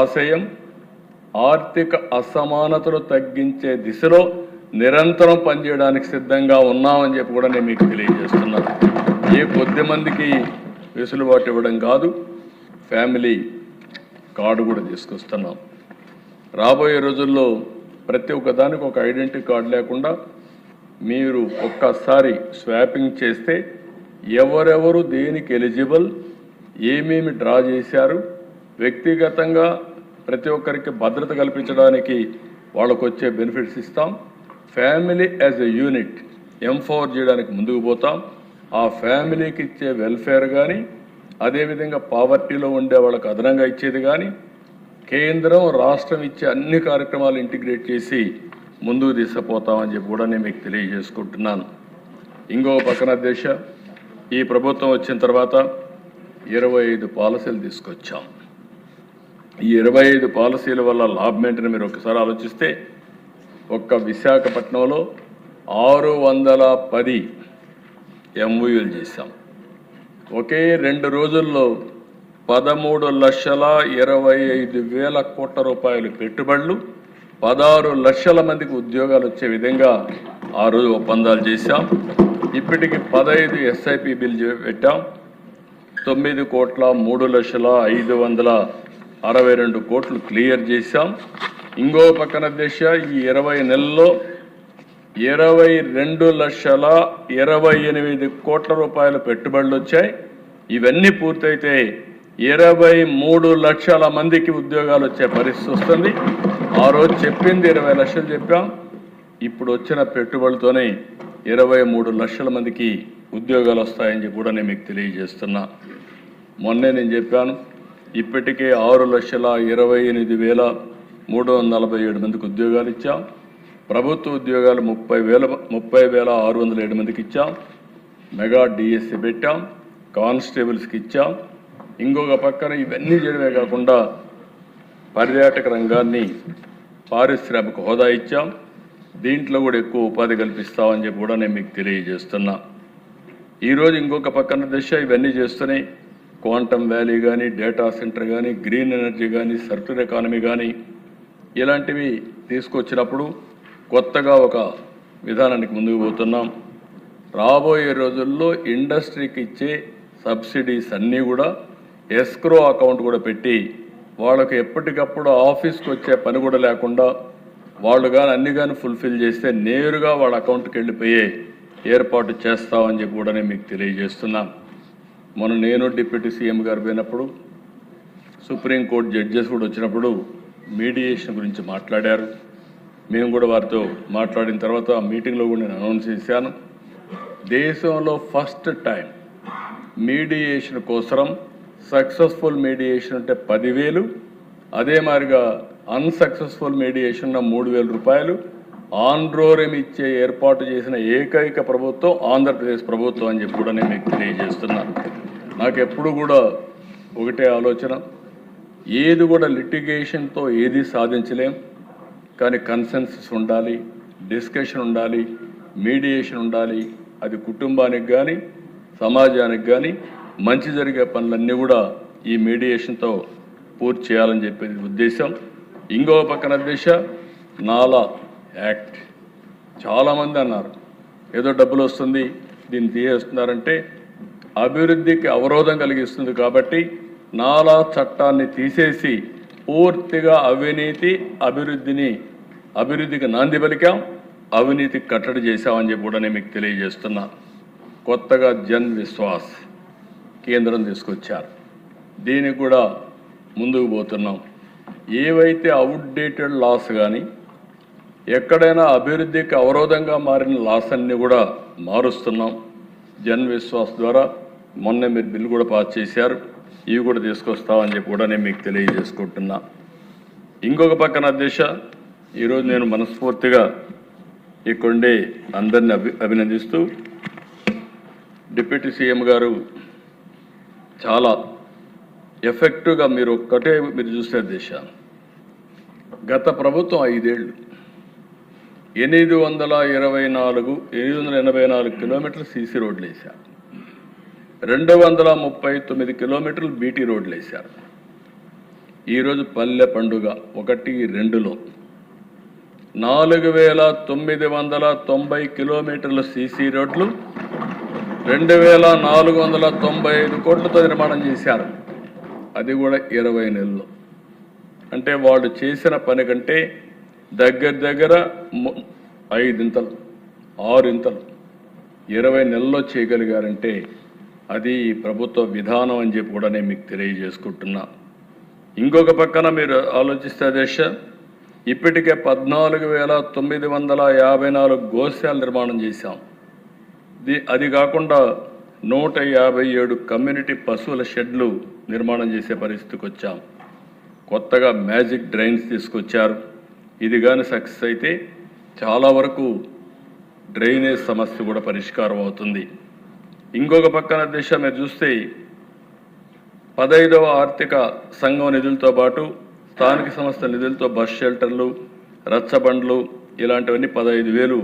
Speaker 1: ఆశయం ఆర్థిక అసమానతలు తగ్గించే దిశలో నిరంతరం పనిచేయడానికి సిద్ధంగా ఉన్నామని చెప్పి కూడా నేను మీకు తెలియజేస్తున్నాను. ఏ కొద్ది మందికి వెసులుబాటు ఇవ్వడం కాదు, ఫ్యామిలీ కార్డు కూడా తీసుకొస్తున్నాం. రాబోయే రోజుల్లో ప్రతి ఒక్క దానికి ఒక ఐడెంటిటీ కార్డు లేకుండా మీరు ఒక్కసారి స్వాపింగ్ చేస్తే ఎవరెవరు దేనికి ఎలిజిబుల్, ఏమేమి డ్రా చేశారు, వ్యక్తిగతంగా ప్రతి ఒక్కరికి భద్రత కల్పించడానికి వాళ్ళకు వచ్చే బెనిఫిట్స్ ఇస్తాం. Family as a unit empower చేయడానికి ముందుకు పోతాం. ఆ ఫ్యామిలీకి ఇచ్చే వెల్ఫేర్ కానీ, అదేవిధంగా పావర్టీలో ఉండే వాళ్ళకు అదనంగా ఇచ్చేది కానీ, కేంద్రం రాష్ట్రం ఇచ్చే అన్ని కార్యక్రమాలు ఇంటిగ్రేట్ చేసి ముందుకు తీసుకుపోతామని చెప్పి కూడా నేను మీకు తెలియజేసుకుంటున్నాను. ఇంకో పక్కన దేశ ఈ ప్రభుత్వం వచ్చిన తర్వాత 25 పాలసీలు తీసుకొచ్చాం. ఈ 25 పాలసీల వల్ల లాభం ఏంటని మీరు ఒకసారి ఆలోచిస్తే, ఒక్క విశాఖపట్నంలో 610 MOUలు చేశాం. ఒకే 2 రోజుల్లో 13,25,000 కోట్ల రూపాయలు పెట్టుబడులు, 16 లక్షల మందికి ఉద్యోగాలు వచ్చే విధంగా ఆ రోజు ఒప్పందాలు చేశాం. ఇప్పటికి 15 SIP బిల్లు పెట్టాం. 9,03,562 కోట్లు క్లియర్ చేశాం. ఇంకో పక్కన దేశ ఈ 20 నెలల్లో 22,28,000 కోట్ల రూపాయల పెట్టుబడులు వచ్చాయి. ఇవన్నీ పూర్తయితే 23 లక్షల మందికి ఉద్యోగాలు వచ్చే పరిస్థితి వస్తుంది. ఆ రోజు చెప్పింది 20 లక్షలు చెప్పాం. ఇప్పుడు వచ్చిన పెట్టుబడితోనే 23 లక్షల మందికి ఉద్యోగాలు వస్తాయని కూడా నేను మీకు తెలియజేస్తున్నా. మొన్నే నేను చెప్పాను, ఇప్పటికే 6,28,347 మందికి ఉద్యోగాలు ఇచ్చాం. ప్రభుత్వ ఉద్యోగాలు 30,607 మందికి ఇచ్చాం. మెగా డిఎస్సి పెట్టాం, కానిస్టేబుల్స్కి ఇచ్చాం. ఇంకొక పక్కన ఇవన్నీ చేయడమే కాకుండా పర్యాటక రంగాన్ని పారిశ్రామిక హోదా ఇచ్చాం. దీంట్లో కూడా ఎక్కువ ఉపాధి కల్పిస్తామని చెప్పి కూడా నేను మీకు తెలియజేస్తున్నా. ఈరోజు ఇంకొక పక్కన దిశ ఇవన్నీ చేస్తూనే క్వాంటమ్ వ్యాలీ కానీ, డేటా సెంటర్ కానీ, గ్రీన్ ఎనర్జీ కానీ, సర్క్యులర్ ఎకానమీ కానీ ఇలాంటివి తీసుకొచ్చినప్పుడు కొత్తగా ఒక విధానానికి ముందుకు పోతున్నాం. రాబోయే రోజుల్లో ఇండస్ట్రీకి ఇచ్చే సబ్సిడీస్ అన్నీ కూడా ఎస్క్రో అకౌంట్ కూడా పెట్టి వాళ్ళకి ఎప్పటికప్పుడు ఆఫీస్కి వచ్చే పని కూడా లేకుండా వాళ్ళు కానీ అన్ని కానీ ఫుల్ఫిల్ చేస్తే నేరుగా వాళ్ళ అకౌంట్కి వెళ్ళిపోయే ఏర్పాటు చేస్తామని చెప్పి కూడా నేను మీకు తెలియజేస్తున్నాను. మొన్న నేను డిప్యూటీ సీఎం గారు పోయినప్పుడు సుప్రీంకోర్టు జడ్జెస్ కూడా వచ్చినప్పుడు మీడియేషన్ గురించి మాట్లాడారు. మేము కూడా వారితో మాట్లాడిన తర్వాత ఆ మీటింగ్లో కూడా నేను అనౌన్స్ చేశాను. దేశంలో ఫస్ట్ టైం మీడియేషన్ కోసం సక్సెస్ఫుల్ మీడియేషన్ అంటే 10,000, అదే మాదిరిగా అన్సక్సెస్ఫుల్ మీడియేషన్ 3,000 రూపాయలు ఆన్రోరేమి ఇచ్చే ఏర్పాటు చేసిన ఏకైక ప్రభుత్వం ఆంధ్రప్రదేశ్ ప్రభుత్వం అని చెప్పి కూడా నేను మీకు తెలియజేస్తున్నాను. నాకు ఎప్పుడు కూడా ఒకటే ఆలోచన, ఏది కూడా లిటిగేషన్తో ఏది సాధించలేం, కానీ కన్సెన్సస్ ఉండాలి, డిస్కషన్ ఉండాలి, మీడియేషన్ ఉండాలి. అది కుటుంబానికి కానీ సమాజానికి కానీ మంచి జరిగే పనులన్నీ కూడా ఈ మీడియేషన్తో పూర్తి చేయాలని చెప్పేది ఉద్దేశం. ఇంకో పక్కన దిశ నాలా యాక్ట్. చాలామంది అన్నారు ఏదో డబ్బులు వస్తుంది దీన్ని తీసేస్తున్నారంటే అభివృద్ధికి అవరోధం కలిగిస్తుంది కాబట్టి నాలా చట్టాన్ని తీసేసి పూర్తిగా అభివృద్ధికి నాంది పలికాం, అవినీతికి కట్టడి చేశామని చెప్పి కూడా నేను మీకు తెలియజేస్తున్నా. కొత్తగా జన్ విశ్వాస్ కేంద్రం తీసుకొచ్చారు, దీనికి కూడా ముందుకు పోతున్నాం. ఏవైతే అవుట్డేటెడ్ లాస్ కానీ ఎక్కడైనా అభివృద్ధికి అవరోధంగా మారిన లాస్ అన్ని కూడా మారుస్తున్నాం. జన్ విశ్వాస్ ద్వారా మొన్న మీరు బిల్లు కూడా పాస్ చేశారు, ఇవి కూడా తీసుకొస్తామని చెప్పి కూడా నేను మీకు తెలియజేసుకుంటున్నా. ఇంకొక పక్కన అధ్యక్ష, ఈరోజు నేను మనస్ఫూర్తిగా ఇక్కడే అందరిని అభినందిస్తూ, డిప్యూటీ సీఎం గారు చాలా ఎఫెక్టివ్గా మీరు చూస్తే అధ్యక్ష, గత ప్రభుత్వం 5 ఏళ్ళు 884 కిలోమీటర్లు సీసీ రోడ్లు వేశారు, 239 కిలోమీటర్లు బీటీ రోడ్లు వేశారు. ఈరోజు పల్లె పండుగ 1-2లో 4,990 కిలోమీటర్ల సీసీ రోడ్లు 2,495 కోట్లతో నిర్మాణం చేశారు. అది కూడా 20 నెలల్లో. అంటే వాళ్ళు చేసిన పని కంటే దగ్గర 5 ఇంతలు 6 ఇంతలు 20 నెలల్లో చేయగలిగారంటే అది ప్రభుత్వ విధానం అని చెప్పి కూడా నేను మీకు తెలియజేసుకుంటున్నా. ఇంకొక పక్కన మీరు ఆలోచిస్తే దేశ ఇప్పటికే 14,954 గోశాల నిర్మాణం చేశాం. అది కాకుండా 157 కమ్యూనిటీ పశువుల షెడ్లు నిర్మాణం చేసే పరిస్థితికి వచ్చాం. కొత్తగా మ్యాజిక్ డ్రైన్స్ తీసుకొచ్చారు. ఇది కానీ సక్సెస్ అయితే చాలా వరకు డ్రైనేజ్ సమస్య కూడా పరిష్కారం అవుతుంది. ఇంకొక పక్కన దిశ మీరు చూస్తే 15వ ఆర్థిక సంఘం నిధులతో పాటు స్థానిక సంస్థల నిధులతో బస్ షెల్టర్లు, రచ్చబండ్లు ఇలాంటివన్నీ 15,000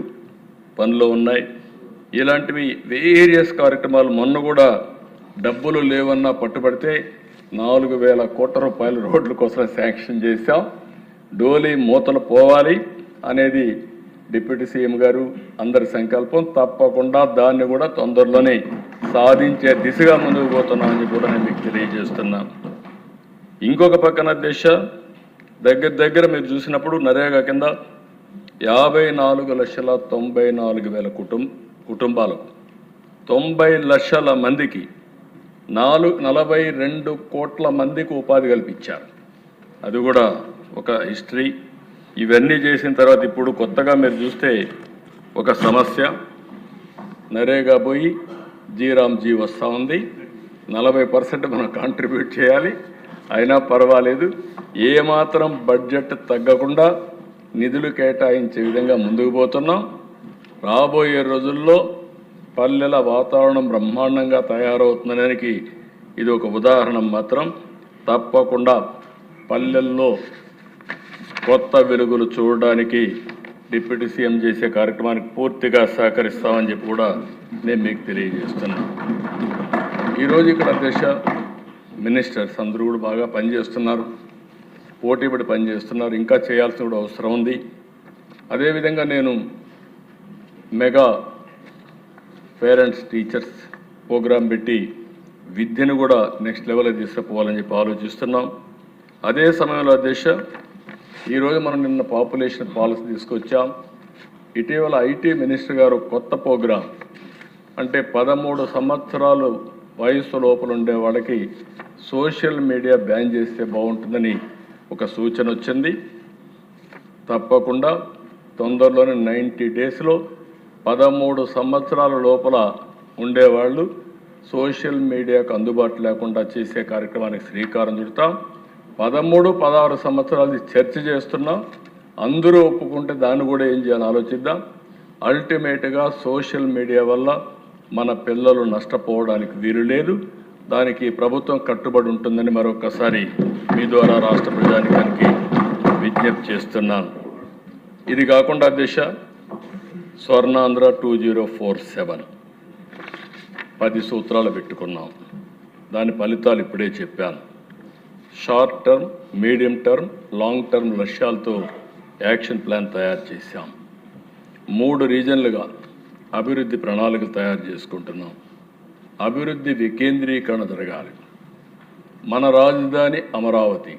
Speaker 1: పనులు ఉన్నాయి. ఇలాంటివి వేరియస్ కార్యక్రమాలు మొన్న కూడా డబ్బులు లేవన్నా పట్టుబడితే 4,000 కోట్ల రూపాయలు రోడ్ల కోసం శాంక్షన్ చేశాం. డోలీ మూతలు పోవాలి అనేది డిప్యూటీ సీఎం గారు అందరి సంకల్పం. తప్పకుండా దాన్ని కూడా తొందరలోనే సాధించే దిశగా ముందుకు పోతున్నామని కూడా నేను మీకు తెలియజేస్తున్నాను. ఇంకొక పక్కన దేశ దగ్గర మీరు చూసినప్పుడు నరేగా కింద 54,94,000 కుటుంబాలకు 90 లక్షల మందికి 42 కోట్ల మందికి ఉపాధి కల్పించారు. అది కూడా ఒక హిస్టరీ. ఇవన్నీ చేసిన తర్వాత ఇప్పుడు కొత్తగా మీరు చూస్తే ఒక సమస్య, నరేగా పోయి జీరామ్జీ వస్తూ ఉంది. 40% మనం కాంట్రిబ్యూట్ చేయాలి. అయినా పర్వాలేదు, ఏమాత్రం బడ్జెట్ తగ్గకుండా నిధులు కేటాయించే విధంగా ముందుకు పోతున్నాం. రాబోయే రోజుల్లో పల్లెల వాతావరణం బ్రహ్మాండంగా తయారవుతుందనేది ఇది ఒక ఉదాహరణ మాత్రం. తప్పకుండా పల్లెల్లో కొత్త వెలుగులు చూడడానికి డిప్యూటీ సీఎం చేసే కార్యక్రమానికి పూర్తిగా సహకరిస్తామని చెప్పి కూడా నేను మీకు తెలియజేస్తున్నాను. ఈరోజు ఇక్కడ దేశ మినిస్టర్స్ అందరూ కూడా బాగా పనిచేస్తున్నారు, పోటీపడి పనిచేస్తున్నారు. ఇంకా చేయాల్సిన కూడా అవసరం ఉంది. అదేవిధంగా నేను మెగా పేరెంట్స్ టీచర్స్ ప్రోగ్రాం పెట్టి విద్యను కూడా నెక్స్ట్ లెవెల్కి తీసుకుపోవాలని చెప్పి ఆలోచిస్తున్నాం. అదే సమయంలో ఈరోజు మనం నిన్న పాపులేషన్ పాలసీ తీసుకొచ్చాం. ఇటీవల ఐటీ మినిస్టర్ గారు కొత్త ప్రోగ్రాం, అంటే 13 సంవత్సరాలు వయసు లోపల ఉండే వాళ్ళకి సోషల్ మీడియా బ్యాన్ చేస్తే బాగుంటుందని ఒక సూచన వచ్చింది. తప్పకుండా తొందరలోనే 90 డేస్లో 13 సంవత్సరాల లోపల ఉండేవాళ్ళు సోషల్ మీడియాకు అందుబాటు లేకుండా చేసే కార్యక్రమానికి శ్రీకారం చుడతాం. 13, 16 సంవత్సరాలు చర్చ చేస్తున్నాం. అందరూ ఒప్పుకుంటే దాన్ని కూడా ఏం చేయాలని ఆలోచిద్దాం. అల్టిమేట్గా సోషల్ మీడియా వల్ల మన పిల్లలు నష్టపోవడానికి వీలు లేదు. దానికి ప్రభుత్వం కట్టుబడి ఉంటుందని మరొకసారి మీ ద్వారా రాష్ట్ర ప్రజానికానికి విజ్ఞప్తి చేస్తున్నాను. ఇది కాకుండా స్వర్ణాంధ్ర 2047 10 సూత్రాలు పెట్టుకున్నాం. దాని ఫలితాలు ఇప్పుడే చెప్పాను. Short term, medium term, long term లక్ష్యాలతో యాక్షన్ ప్లాన్ తయారు చేశాం. 3 రీజన్లుగా అభివృద్ధి ప్రణాళికలు తయారు చేసుకుంటున్నాం. అభివృద్ధి వికేంద్రీకరణ జరగాలి. మన రాజధాని అమరావతి,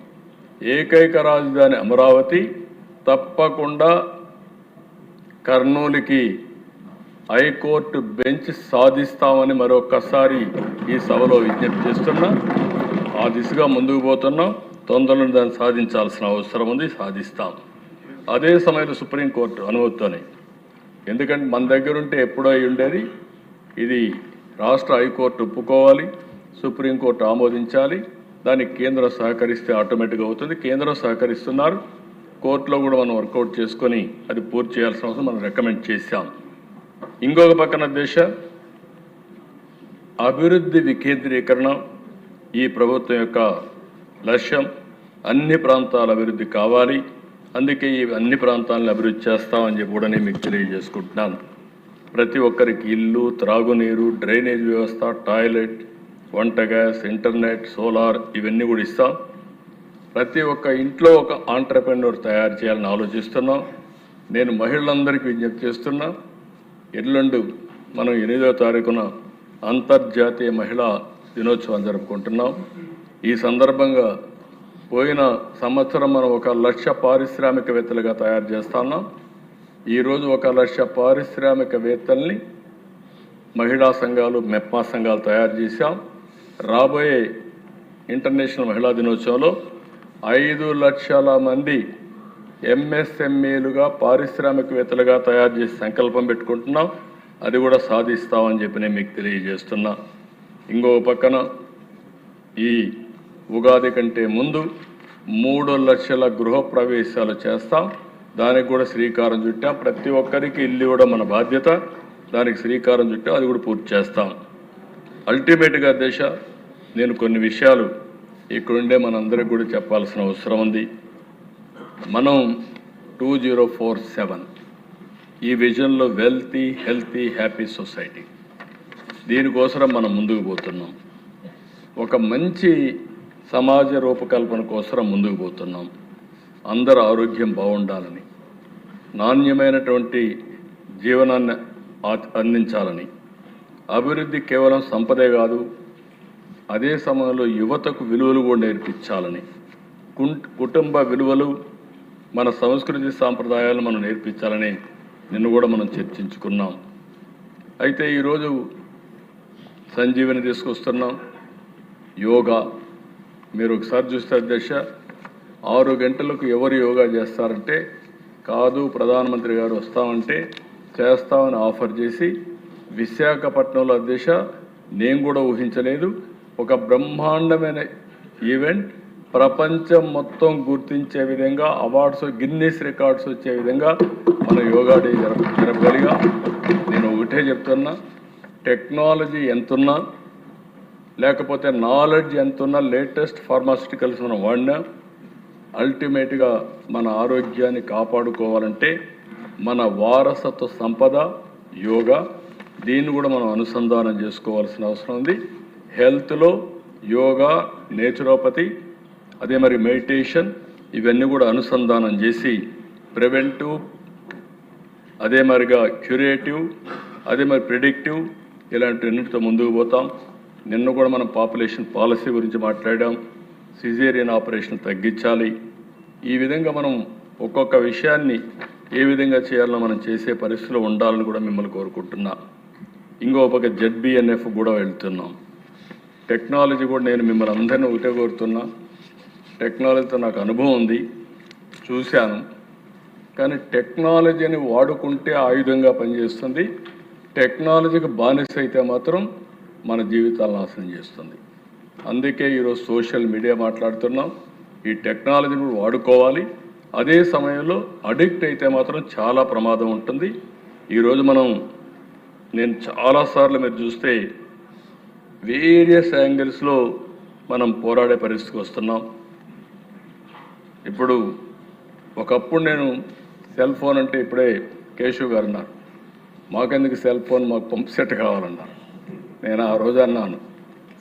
Speaker 1: ఏకైక రాజధాని అమరావతి. తప్పకుండా కర్నూలుకి హైకోర్టు బెంచ్ సాధిస్తామని మరొకసారి ఈ సభలో విజ్ఞప్తి చేస్తున్నా. ఆ దిశగా ముందుకు పోతున్నాం. తొందరలో దాన్ని సాధించాల్సిన అవసరం ఉంది, సాధిస్తాం. అదే సమయంలో సుప్రీంకోర్టు అనుమతితోనే, ఎందుకంటే మన దగ్గర ఉంటే ఎప్పుడో అయి ఉండేది. ఇది రాష్ట్ర హైకోర్టు ఒప్పుకోవాలి, సుప్రీంకోర్టు ఆమోదించాలి. దానికి కేంద్రం సహకరిస్తే ఆటోమేటిక్గా అవుతుంది. కేంద్రం సహకరిస్తున్నారు. కోర్టులో కూడా మనం వర్కౌట్ చేసుకొని అది పూర్తి చేయాల్సిన అవసరం మనం రికమెండ్ చేశాం. ఇంకొక పక్కన అభివృద్ధి వికేంద్రీకరణ ఈ ప్రభుత్వం యొక్క లక్ష్యం. అన్ని ప్రాంతాల అభివృద్ధి కావాలి. అందుకే ఈ అన్ని ప్రాంతాలను అభివృద్ధి చేస్తామని చెప్పి కూడా నేను మీకు తెలియజేసుకుంటున్నాను. ప్రతి ఒక్కరికి ఇల్లు, త్రాగునీరు, డ్రైనేజ్ వ్యవస్థ, టాయిలెట్, వంట గ్యాస్, ఇంటర్నెట్, సోలార్ ఇవన్నీ కూడా ఇస్తాం. ప్రతి ఒక్క ఇంట్లో ఒక ఆంటర్‌ప్రెన్యూర్ తయారు చేయాలని ఆలోచిస్తున్నాం. నేను మహిళలందరికీ విజ్ఞప్తి చేస్తున్నా. ఎల్లుండి మనం 8వ తారీఖున అంతర్జాతీయ మహిళా దినోత్సవం జరుపుకుంటున్నాం. ఈ సందర్భంగా పోయిన సంవత్సరం మనం 1,00,000 పారిశ్రామికవేత్తలుగా తయారు చేస్తున్నాం. ఈరోజు 1,00,000 పారిశ్రామికవేత్తల్ని మహిళా సంఘాలు, మెప్మా సంఘాలు తయారు చేశాం. రాబోయే ఇంటర్నేషనల్ మహిళా దినోత్సవంలో 5 లక్షల మంది ఎంఎస్ఎంఈలుగా, పారిశ్రామికవేత్తలుగా తయారు చేసి సంకల్పం పెట్టుకుంటున్నాం. అది కూడా సాధిస్తామని చెప్పి నేను మీకు తెలియజేస్తున్నా. ఇంకో పక్కన ఈ ఉగాది కంటే ముందు 3 లక్షల గృహప్రవేశాలు చేస్తాం. దానికి కూడా శ్రీకారం చుట్టాం. ప్రతి ఒక్కరికి ఇల్లు ఇవ్వడం మన బాధ్యత. దానికి శ్రీకారం చుట్టాం. అది కూడా పూర్తి చేస్తాం. అల్టిమేట్గా నేను కొన్ని విషయాలు ఇక్కడుండే మనందరికీ కూడా చెప్పాల్సిన అవసరం ఉంది. మనం 2047 ఈ విజన్లో వెల్తీ, హెల్తీ, హ్యాపీ సొసైటీ, దీనికోసం మనం ముందుకు పోతున్నాం. ఒక మంచి సమాజ రూపకల్పన కోసం ముందుకు పోతున్నాం. అందరూ ఆరోగ్యం బాగుండాలని, నాణ్యమైనటువంటి జీవనాన్ని అందించాలని, అభివృద్ధి కేవలం సంపదే కాదు, అదే సమయంలో యువతకు విలువలు కూడా నేర్పించాలని, కుటుంబ విలువలు, మన సంస్కృతి సాంప్రదాయాలను మనం నేర్పించాలని నిన్ను కూడా మనం చర్చించుకున్నాం. అయితే ఈరోజు సంజీవని తీసుకొస్తున్నాం. యోగా. మీరు ఒకసారి చూస్తే అధ్యక్ష 6 గంటలకు ఎవరు యోగా చేస్తారంటే కాదు ప్రధానమంత్రి గారు వస్తామంటే చేస్తామని ఆఫర్ చేసి విశాఖపట్నంలో అధ్యక్ష నేను కూడా ఊహించలేదు ఒక బ్రహ్మాండమైన ఈవెంట్ ప్రపంచం మొత్తం గుర్తించే విధంగా అవార్డ్స్ గిన్నీస్ రికార్డ్స్ వచ్చే విధంగా మన యోగా డే జరపగలిగాం. నేను ఒకటే చెప్తున్నా, టెక్నాలజీ ఎంతున్నా లేకపోతే నాలెడ్జ్ ఎంతున్నా లేటెస్ట్ ఫార్మాస్యూటికల్స్ మనం వాడినా అల్టిమేట్గా మన ఆరోగ్యాన్ని కాపాడుకోవాలంటే మన వారసత్వ సంపద యోగా, దీన్ని కూడా మనం అనుసంధానం చేసుకోవాల్సిన అవసరం ఉంది. హెల్త్లో యోగా, నేచురోపతి, అదే మరి మెడిటేషన్, ఇవన్నీ కూడా అనుసంధానం చేసి ప్రివెంటివ్, అదే మరిగా క్యూరేటివ్, అదే మరి ప్రిడిక్టివ్, ఇలాంటి అన్నిటితో ముందుకు పోతాం. నిన్న కూడా మనం పాపులేషన్ పాలసీ గురించి మాట్లాడాం. సిజేరియన్ ఆపరేషన్ తగ్గించాలి. ఈ విధంగా మనం ఒక్కొక్క విషయాన్ని ఏ విధంగా చేయాలో మనం చేసే పరిస్థితిలో ఉండాలని కూడా మిమ్మల్ని కోరుకుంటున్నా. ఇంకో పక్క ZBNF కూడా వెళ్తున్నాం. టెక్నాలజీ కూడా నేను మిమ్మల్ని అందరినీ ఒకటే కోరుతున్నా. టెక్నాలజీతో నాకు అనుభవం ఉంది, చూశాను. కానీ టెక్నాలజీని వాడుకుంటే ఆయుధంగా పనిచేస్తుంది. టెక్నాలజీకి బానిస అయితే మాత్రం మన జీవితాలను నాశనం చేస్తుంది. అందుకే ఈరోజు సోషల్ మీడియా మాట్లాడుతున్నాం. ఈ టెక్నాలజీని కూడా వాడుకోవాలి. అదే సమయంలో అడిక్ట్ అయితే మాత్రం చాలా ప్రమాదం ఉంటుంది. ఈరోజు నేను చాలాసార్లు మీరు చూస్తే వేరియస్ యాంగిల్స్లో మనం పోరాడే పరిస్థితికి వస్తున్నాం. ఇప్పుడు ఒకప్పుడు నేను సెల్ ఫోన్ అంటే ఇప్పుడే కేశవ్ గారు అన్నారు, మాకెందుకు సెల్ ఫోన్, మాకు పంప్ సెట్ కావాలన్నారు. నేను ఆ రోజు అన్నాను,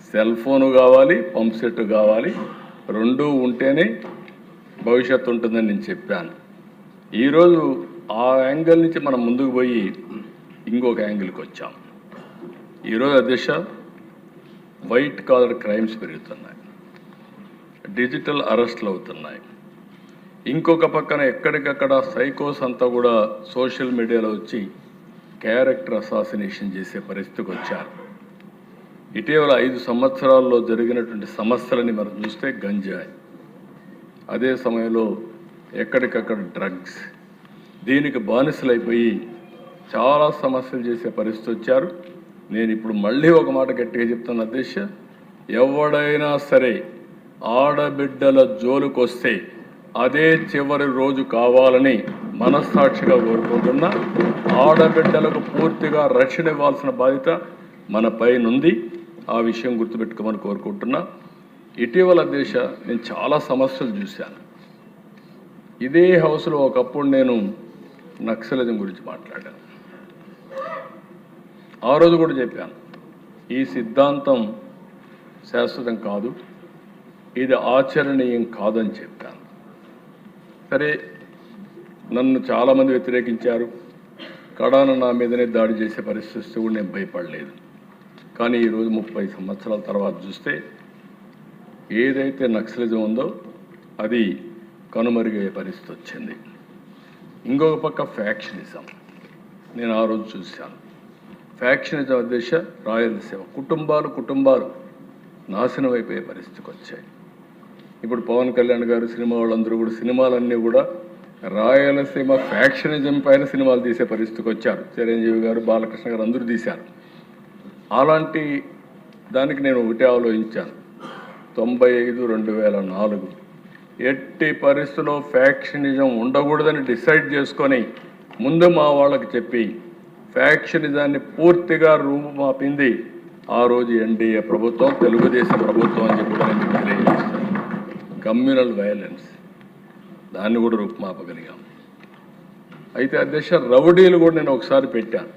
Speaker 1: సెల్ ఫోను కావాలి, పంప్ సెట్ కావాలి, రెండూ ఉంటేనే భవిష్యత్తు ఉంటుందని నేను చెప్పాను. ఈరోజు ఆ యాంగిల్ నుంచి మనం ముందుకు పోయి ఇంకొక యాంగిల్కి వచ్చాం. ఈరోజు అధ్యక్ష వైట్ కాలర్ క్రైమ్స్ పెరుగుతున్నాయి, డిజిటల్ అరెస్ట్లు అవుతున్నాయి. ఇంకొక పక్కన ఎక్కడికక్కడ సైకోస్ అంతా కూడా సోషల్ మీడియాలో వచ్చి క్యారెక్టర్ అసాసినేషన్ చేసే పరిస్థితికి వచ్చారు. ఇటీవల 5 సంవత్సరాల్లో జరిగినటువంటి సమస్యలని మనం చూస్తే గంజాయి, అదే సమయంలో ఎక్కడికక్కడ డ్రగ్స్, దీనికి బానిసలైపోయి చాలా సమస్యలు చేసే పరిస్థితి వచ్చారు. నేను ఇప్పుడు మళ్ళీ ఒక మాట గట్టిగా చెప్తాను అధ్యక్ష, ఎవడైనా సరే ఆడబిడ్డల జోలికి వస్తే అదే చివరి రోజు కావాలని మనస్సాక్షిగా కోరుకుంటున్నా. ఆడబిడ్డలకు పూర్తిగా రక్షణ ఇవ్వాల్సిన బాధ్యత మన పైనుంది. ఆ విషయం గుర్తుపెట్టుకోమని కోరుకుంటున్నా. ఇటీవల నేను చాలా సమస్యలు చూశాను. ఇదే హౌస్లో ఒకప్పుడు నేను నక్సలిజం గురించి మాట్లాడాను. ఆ రోజు కూడా చెప్పాను, ఈ సిద్ధాంతం శాశ్వతం కాదు, ఇది ఆచరణీయం కాదని చెప్పాను. సరే, నన్ను చాలామంది వ్యతిరేకించారు. కడాన నా మీదనే దాడి చేసే పరిస్థితి కూడా నేను భయపడలేదు. కానీ ఈరోజు 30 సంవత్సరాల తర్వాత చూస్తే ఏదైతే నక్సలిజం ఉందో అది కనుమరుగయ్యే పరిస్థితి వచ్చింది. ఇంకొక పక్క ఫ్యాక్షనిజం నేను ఆ రోజు చూశాను. ఫ్యాక్షనిజం అధ్యక్ష రాయలసీమ కుటుంబాలు నాశనం అయిపోయే పరిస్థితికి వచ్చాయి. ఇప్పుడు పవన్ కళ్యాణ్ గారు, సినిమా వాళ్ళందరూ కూడా సినిమాలన్నీ కూడా రాయలసీమ ఫ్యాక్షనిజం పైన సినిమాలు తీసే పరిస్థితికి వచ్చారు. చిరంజీవి గారు, బాలకృష్ణ గారు అందరూ తీశారు. అలాంటి దానికి నేను ఒకటే ఆలోచించాను, 95-2004 ఎట్టి పరిస్థితుల్లో ఫ్యాక్షనిజం ఉండకూడదని డిసైడ్ చేసుకొని ముందు మా వాళ్ళకి చెప్పి ఫ్యాక్షనిజాన్ని పూర్తిగా రూపుమాపింది ఆ రోజు ఎన్డీఏ ప్రభుత్వం, తెలుగుదేశం ప్రభుత్వం అని చెప్పి నేను తెలియజేస్తాను. కమ్యూనల్ వైలెన్స్ దాన్ని కూడా రూపుమాపగలిగాం. అయితే అధ్యక్ష రౌడీలు కూడా నేను ఒకసారి పెట్టాను.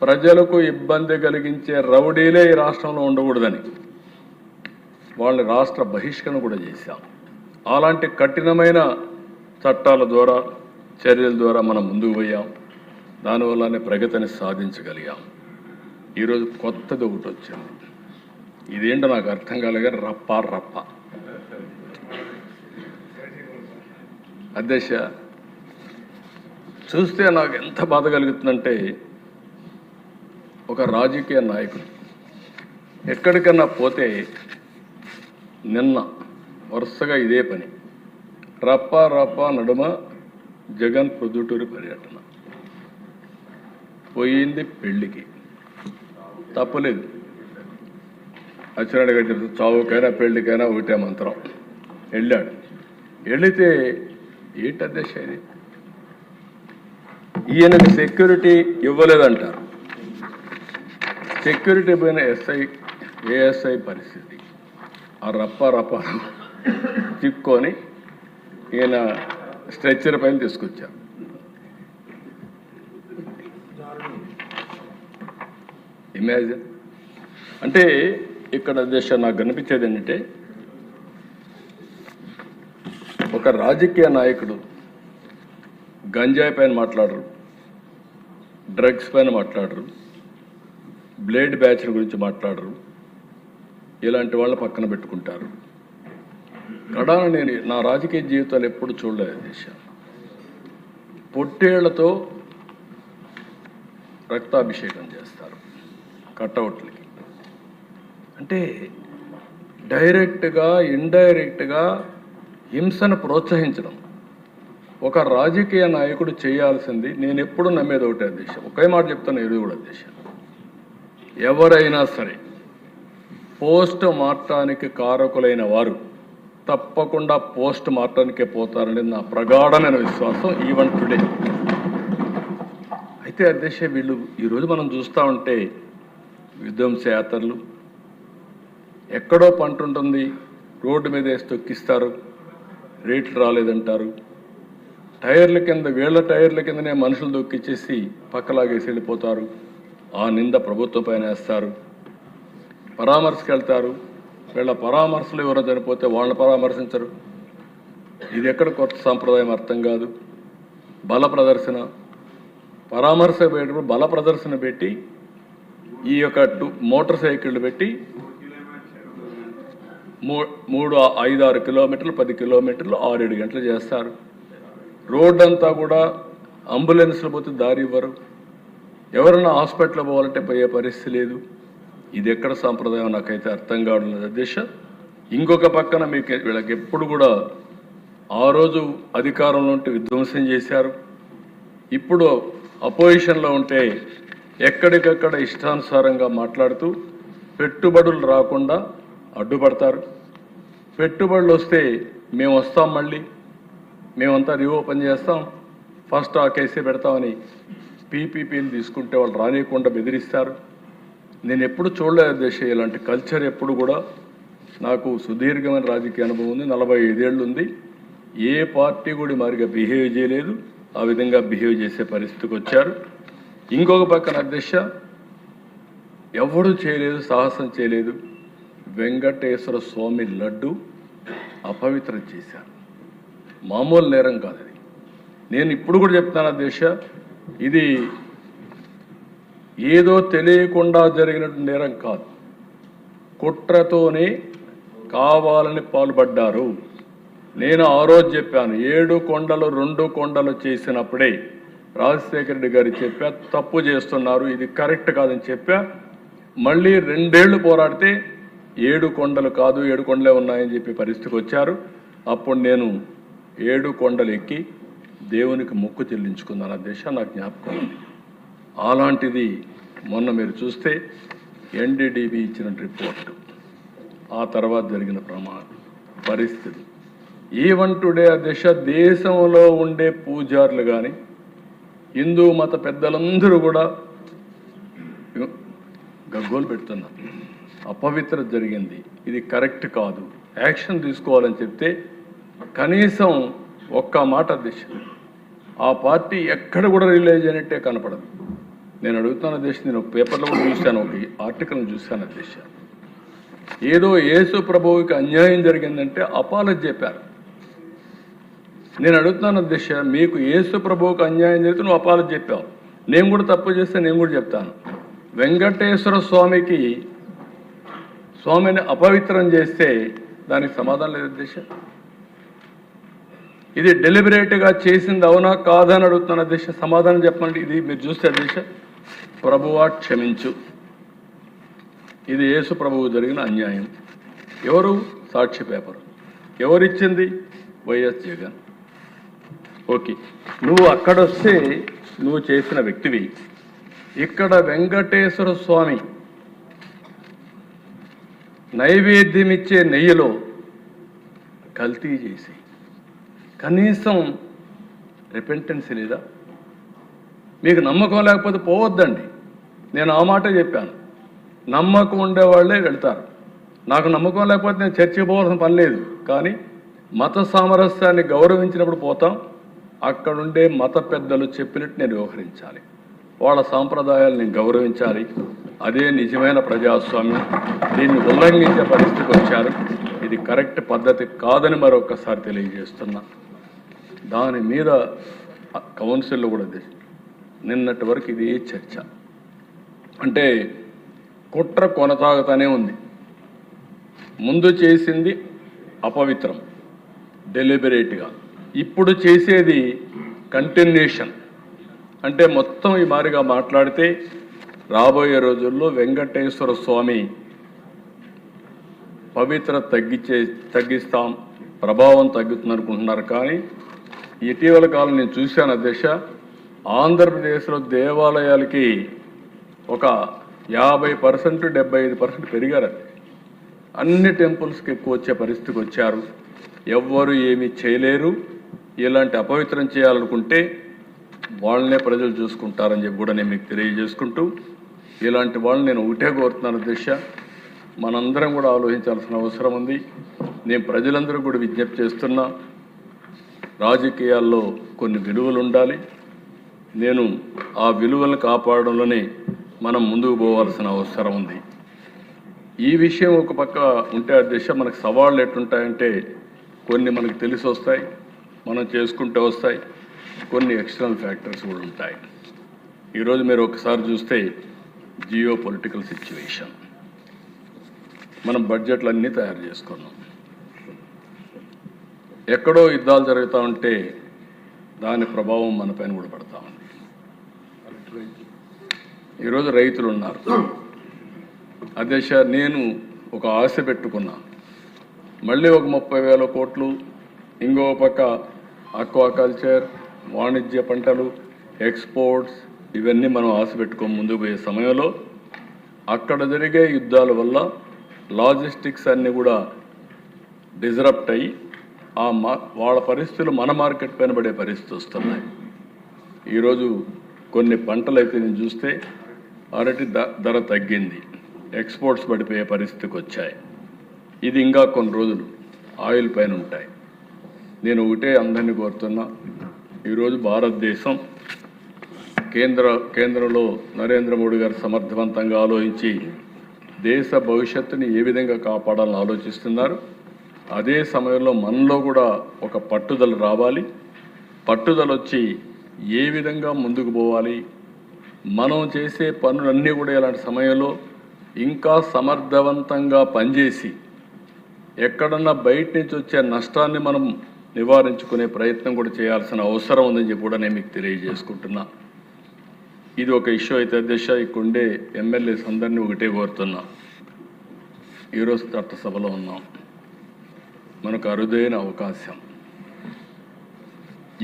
Speaker 1: ప్రజలకు ఇబ్బంది కలిగించే రౌడీలే ఈ రాష్ట్రంలో ఉండకూడదని వాళ్ళని రాష్ట్ర బహిష్కరణ కూడా చేశాం. అలాంటి కఠినమైన చట్టాల ద్వారా, చర్యల ద్వారా మనం ముందుకు పోయాం. దానివల్లనే ప్రగతిని సాధించగలిగాం. ఈరోజు కొత్తది ఒకటి వచ్చింది, ఇదేంటో నాకు అర్థం కాలేగా రప్ప అధ్యక్ష. చూస్తే నాకు ఎంత బాధ కలుగుతుందంటే, ఒక రాజకీయ నాయకుడు ఎక్కడికన్నా పోతే నిన్న వరుసగా ఇదే పని. రప్ప రప్ప నడుమ జగన్ ప్రొద్దుటూరి పర్యటన. పోయింది పెళ్లికి, తప్పలేదు. అచ్చెన్నాయుడు గారు చెప్తే చావుకైనా పెళ్లికైనా ఒకటే మంత్రం. వెళ్ళాడు. వెళితే ఏంటి అధ్యక్ష ఇది? ఈయనకి సెక్యూరిటీ ఇవ్వలేదంటారు. సెక్యూరిటీ పోయిన ఏఎస్ఐ పరిస్థితి. ఆ రప్ప చిక్కొని ఈయన స్ట్రెచ్చర్ పైన తీసుకొచ్చారు. ఇమాజిన్. అంటే ఇక్కడ దేశ నాకు కనిపించేది ఏంటంటే, ఒక రాజకీయ నాయకుడు గంజాయి పైన మాట్లాడరు, డ్రగ్స్ పైన మాట్లాడరు, బ్లేడ్ బ్యాచ్ గురించి మాట్లాడరు, ఇలాంటి వాళ్ళ పక్కన పెట్టుకుంటారు. కడాన నేను నా రాజకీయ జీవితాలు ఎప్పుడు చూడలేదు దేశ. పొట్టేళ్లతో రక్తాభిషేకం చేస్తారు కట్అవుట్లకి. అంటే డైరెక్ట్గా ఇండైరెక్ట్గా హింసను ప్రోత్సహించడం ఒక రాజకీయ నాయకుడు చేయాల్సింది. నేను ఎప్పుడు నమ్మేది ఒకటే అధ్యక్ష, ఒకే మాట చెప్తాను, ఇది కూడా అధ్యక్ష, ఎవరైనా సరే పోస్ట్ మార్టానికి కారకులైన వారు తప్పకుండా పోస్ట్ మార్టానికే పోతారనేది నా ప్రగాఢమైన విశ్వాసం ఈవెన్ టుడే. అయితే అధ్యక్ష, వీళ్ళు ఈరోజు మనం చూస్తూ ఉంటే విధ్వంస యాత్రలు, ఎక్కడో పంట ఉంటుంది రోడ్డు మీద వేసి తొక్కిస్తారు, రేట్లు రాలేదంటారు, టైర్ల కింద వీళ్ళ టైర్ల కిందనే మనుషులు దొక్కిచ్చేసి పక్కలాగేసి వెళ్ళిపోతారు, ఆ నింద ప్రభుత్వం పైన వేస్తారు. పరామర్శకు వెళ్తారు, వీళ్ళ పరామర్శలు ఎవరో చనిపోతే వాళ్ళని పరామర్శించరు. ఇది ఎక్కడ కొత్త సాంప్రదాయం అర్థం కాదు. బల ప్రదర్శన, పరామర్శ పెట్టినప్పుడు బల ప్రదర్శన పెట్టి ఈ యొక్క మోటార్ సైకిళ్ళు పెట్టి 5-6 కిలోమీటర్లు 10 కిలోమీటర్లు 6-7 గంటలు చేస్తారు. రోడ్డు అంతా కూడా అంబులెన్స్లు పోతే దారి ఇవ్వరు, ఎవరైనా హాస్పిటల్ పోవాలంటే పోయే పరిస్థితి లేదు. ఇది ఎక్కడ సాంప్రదాయం నాకైతే అర్థం కావడం లేదు అధ్యక్ష. ఇంకొక పక్కన మీకు వీళ్ళకి ఎప్పుడు కూడా ఆ రోజు అధికారంలో ఉంటే విధ్వంసం చేశారు, ఇప్పుడు అపోజిషన్లో ఉంటే ఎక్కడికక్కడ ఇష్టానుసారంగా మాట్లాడుతూ పెట్టుబడులు రాకుండా అడ్డుపడతారు. పెట్టుబడులు వస్తే మేము వస్తాం, మళ్ళీ మేమంతా రీఓపెన్ చేస్తాం, ఫస్ట్ ఆ కేసే పెడతామని పీపీపీలు తీసుకుంటే వాళ్ళు రానియకుండా బెదిరిస్తారు. నేను ఎప్పుడు చూడలేదు దేశ ఇలాంటి కల్చర్. ఎప్పుడు కూడా నాకు సుదీర్ఘమైన రాజకీయ అనుభవం ఉంది, 45 ఏళ్ళు ఉంది. ఏ పార్టీ కూడా మారిగా బిహేవ్ చేయలేదు, ఆ విధంగా బిహేవ్ చేసే పరిస్థితికి వచ్చారు. ఇంకొక పక్కన అధ్యక్ష, ఎవడు చేయలేదు, సాహసం చేయలేదు. వెంకటేశ్వర స్వామి లడ్డు అపవిత్రం చేశారు. మామూలు నేరం కాదు అది. నేను ఇప్పుడు కూడా చెప్తాను అధ్యక్ష, ఇది ఏదో తెలియకుండా జరిగినట్టు నేరం కాదు, కుట్రతోనే కావాలని పాల్పడ్డారు. నేను ఆ రోజు చెప్పాను, 7 కొండలు 2 కొండలు చేసినప్పుడే రాజశేఖర రెడ్డి గారు చెప్పా, తప్పు చేస్తున్నారు, ఇది కరెక్ట్ కాదని చెప్పా. మళ్ళీ 2 ఏళ్ళు పోరాడితే 7 కొండలు కాదు 7 కొండలే ఉన్నాయని చెప్పి పరిస్థితికి వచ్చారు. అప్పుడు నేను 7 కొండలు ఎక్కి దేవునికి మొక్కు చెల్లించుకున్నాను అధ్యక్ష, నాకు జ్ఞాపకం ఉంది. అలాంటిది మొన్న మీరు చూస్తే ఎన్డీడీబీ ఇచ్చిన రిపోర్టు, ఆ తర్వాత జరిగిన పరిస్థితి ఈవెన్ టుడే అధ్యక్ష, దేశంలో ఉండే పూజారులు కానీ హిందూ మత పెద్దలందరూ కూడా గగ్గోలు పెడుతున్నారు. అపవిత్రత జరిగింది, ఇది కరెక్ట్ కాదు, యాక్షన్ తీసుకోవాలని చెప్తే కనీసం ఒక్క మాట అధ్యక్ష ఆ పార్టీ ఎక్కడ కూడా రిలీజ్ అయినట్టే కనపడదు. నేను అడుగుతాను అధ్యక్ష, నేను పేపర్లో కూడా చూశాను, ఒక ఆర్టికల్ని చూశాను అధ్యక్ష, ఏదో యేసు ప్రభువుకి అన్యాయం జరిగిందంటే అపాలజీ చెప్పారు. నేను అడుగుతున్నాను అధ్యక్ష, మీకు యేసు ప్రభువుకి అన్యాయం జరిగితే నువ్వు అపాలజీ చెప్పావు, నేను కూడా తప్పు చేస్తే నేను కూడా చెప్తాను. వెంకటేశ్వర స్వామిని అపవిత్రం చేస్తే దానికి సమాధానం లేదు అధ్యక్ష. ఇది డెలిబరేట్గా చేసింది అవునా కాదని అడుగుతున్నాను అధ్యక్ష, సమాధానం చెప్పండి. ఇది మీరు చూస్తే అధ్యక్ష, ప్రభువా క్షమించు, ఇది యేసు ప్రభువు జరిగిన అన్యాయం. ఎవరు సాక్షి పేపర్ ఎవరిచ్చింది? వైఎస్ జగన్. ఓకే, నువ్వు అక్కడొస్తే నువ్వు చేసిన వ్యక్తివి. ఇక్కడ వెంకటేశ్వర స్వామి నైవేద్యం ఇచ్చే నెయ్యిలో కల్తీ చేసి కనీసం రిపెంటెన్స్ లేదా? మీకు నమ్మకం లేకపోతే పోవద్దండి. నేను ఆ మాట చెప్పాను. నమ్మకం ఉండేవాళ్లే వెళ్తారు. నాకు నమ్మకం లేకపోతే నేను చర్చకి పోవాల్సిన పని లేదు. కానీ మత సామరస్యాన్ని గౌరవించినప్పుడు పోతాం. అక్కడుండే మత పెద్దలు చెప్పినట్టు నేను వ్యవహరించాలి. వాళ్ళ సాంప్రదాయాలను నేను గౌరవించాలి. అదే నిజమైన ప్రజాస్వామ్యం. దీన్ని ఉల్లంఘించే పరిస్థితికి వచ్చారు. ఇది కరెక్ట్ పద్ధతి కాదని మరొకసారి తెలియజేస్తున్నా. దాని మీద కౌన్సిల్లో కూడా నిన్నటి వరకు ఇది చర్చ. అంటే కుట్ర కొనసాగుతూనే ఉంది. ముందు చేసింది అపవిత్రం డెలిబరేట్గా, ఇప్పుడు చేసేది కంటిన్యూషన్. అంటే మొత్తం ఈ మారిగా మాట్లాడితే రాబోయే రోజుల్లో వెంకటేశ్వర స్వామి పవిత్రత తగ్గిస్తాం, ప్రభావం తగ్గుతుంది అనుకుంటున్నారు. కానీ ఇటీవల కాలం నేను చూశాను అధ్యక్ష, ఆంధ్రప్రదేశ్లో దేవాలయాలకి ఒక 50% 75% పెరిగారు. అన్ని టెంపుల్స్కి ఎక్కువ వచ్చే పరిస్థితికి వచ్చారు. ఎవ్వరు ఏమీ చేయలేరు. ఇలాంటి అపవిత్రం చేయాలనుకుంటే వాళ్ళనే ప్రజలు చూసుకుంటారని చెప్పి కూడా నేను మీకు తెలియజేసుకుంటూ, ఇలాంటి వాళ్ళని నేను ఒకటే కోరుతున్నాను అధ్యక్ష, మనందరం కూడా ఆలోచించాల్సిన అవసరం ఉంది. నేను ప్రజలందరూ కూడా విజ్ఞప్తి చేస్తున్నా, రాజకీయాల్లో కొన్ని విలువలు ఉండాలి. నేను ఆ విలువలను కాపాడడంలోనే మనం ముందుకు పోవాల్సిన అవసరం ఉంది. ఈ విషయం ఒక పక్క ఉంటే అధ్యక్ష, మనకు సవాళ్ళు ఎట్లుంటాయంటే కొన్ని మనకు తెలిసి వస్తాయి, మనం చేసుకుంటూ వస్తాయి. కొన్ని ఎక్స్టర్నల్ ఫ్యాక్టర్స్ కూడా ఉంటాయి. ఈరోజు మీరు ఒకసారి చూస్తే జియో పొలిటికల్ సిచ్యువేషన్, మనం బడ్జెట్లు అన్నీ తయారు చేసుకున్నాం. ఎక్కడో యుద్ధాలు జరుగుతూ ఉంటే దాని ప్రభావం మన పైన కూడా పడతా ఉంది. ఈరోజు రైతులు ఉన్నారు అధ్యక్ష, నేను ఒక ఆశ పెట్టుకున్నా, మళ్ళీ ఒక 30,000 కోట్లు, ఇంకో పక్క అక్వాకల్చర్, వాణిజ్య పంటలు, ఎక్స్పోర్ట్స్, ఇవన్నీ మనం ఆశ పెట్టుకొని ముందుకు పోయే సమయంలో అక్కడ జరిగే యుద్ధాల వల్ల లాజిస్టిక్స్ అన్నీ కూడా డిజరప్ట్ అయ్యి వాళ్ళ పరిస్థితులు మన మార్కెట్ పైన పడే పరిస్థితి వస్తున్నాయి. ఈరోజు కొన్ని పంటలు అయితే నేను చూస్తే అరటి ధర తగ్గింది, ఎక్స్పోర్ట్స్ పడిపోయే పరిస్థితికి వచ్చాయి. ఇది ఇంకా కొన్ని రోజులు ఆయిల్ పైన ఉంటాయి. నేను ఒకటే అందరినీ కోరుతున్నా, ఈరోజు భారతదేశం కేంద్రంలో నరేంద్ర మోడీ గారు సమర్థవంతంగా ఆలోచించి దేశ భవిష్యత్తుని ఏ విధంగా కాపాడాలని ఆలోచిస్తున్నారు. అదే సమయంలో మనలో కూడా ఒక పట్టుదల రావాలి. పట్టుదల వచ్చి ఏ విధంగా ముందుకు పోవాలి, మనం చేసే పనులన్నీ కూడా ఇలాంటి సమయంలో ఇంకా సమర్థవంతంగా పనిచేసి ఎక్కడన్నా బయట నుంచి వచ్చే నష్టాన్ని మనం నివారించుకునే ప్రయత్నం కూడా చేయాల్సిన అవసరం ఉందని చెప్పి కూడా నేను మీకు తెలియజేసుకుంటున్నా. ఇది ఒక ఇష్యూ అయితే అధ్యక్ష, ఇక్కడుండే ఎమ్మెల్యేస్ అందరినీ ఒకటే కోరుతున్నా, ఈరోజు చట్టసభలో ఉన్నాం, మనకు అరుదైన అవకాశం.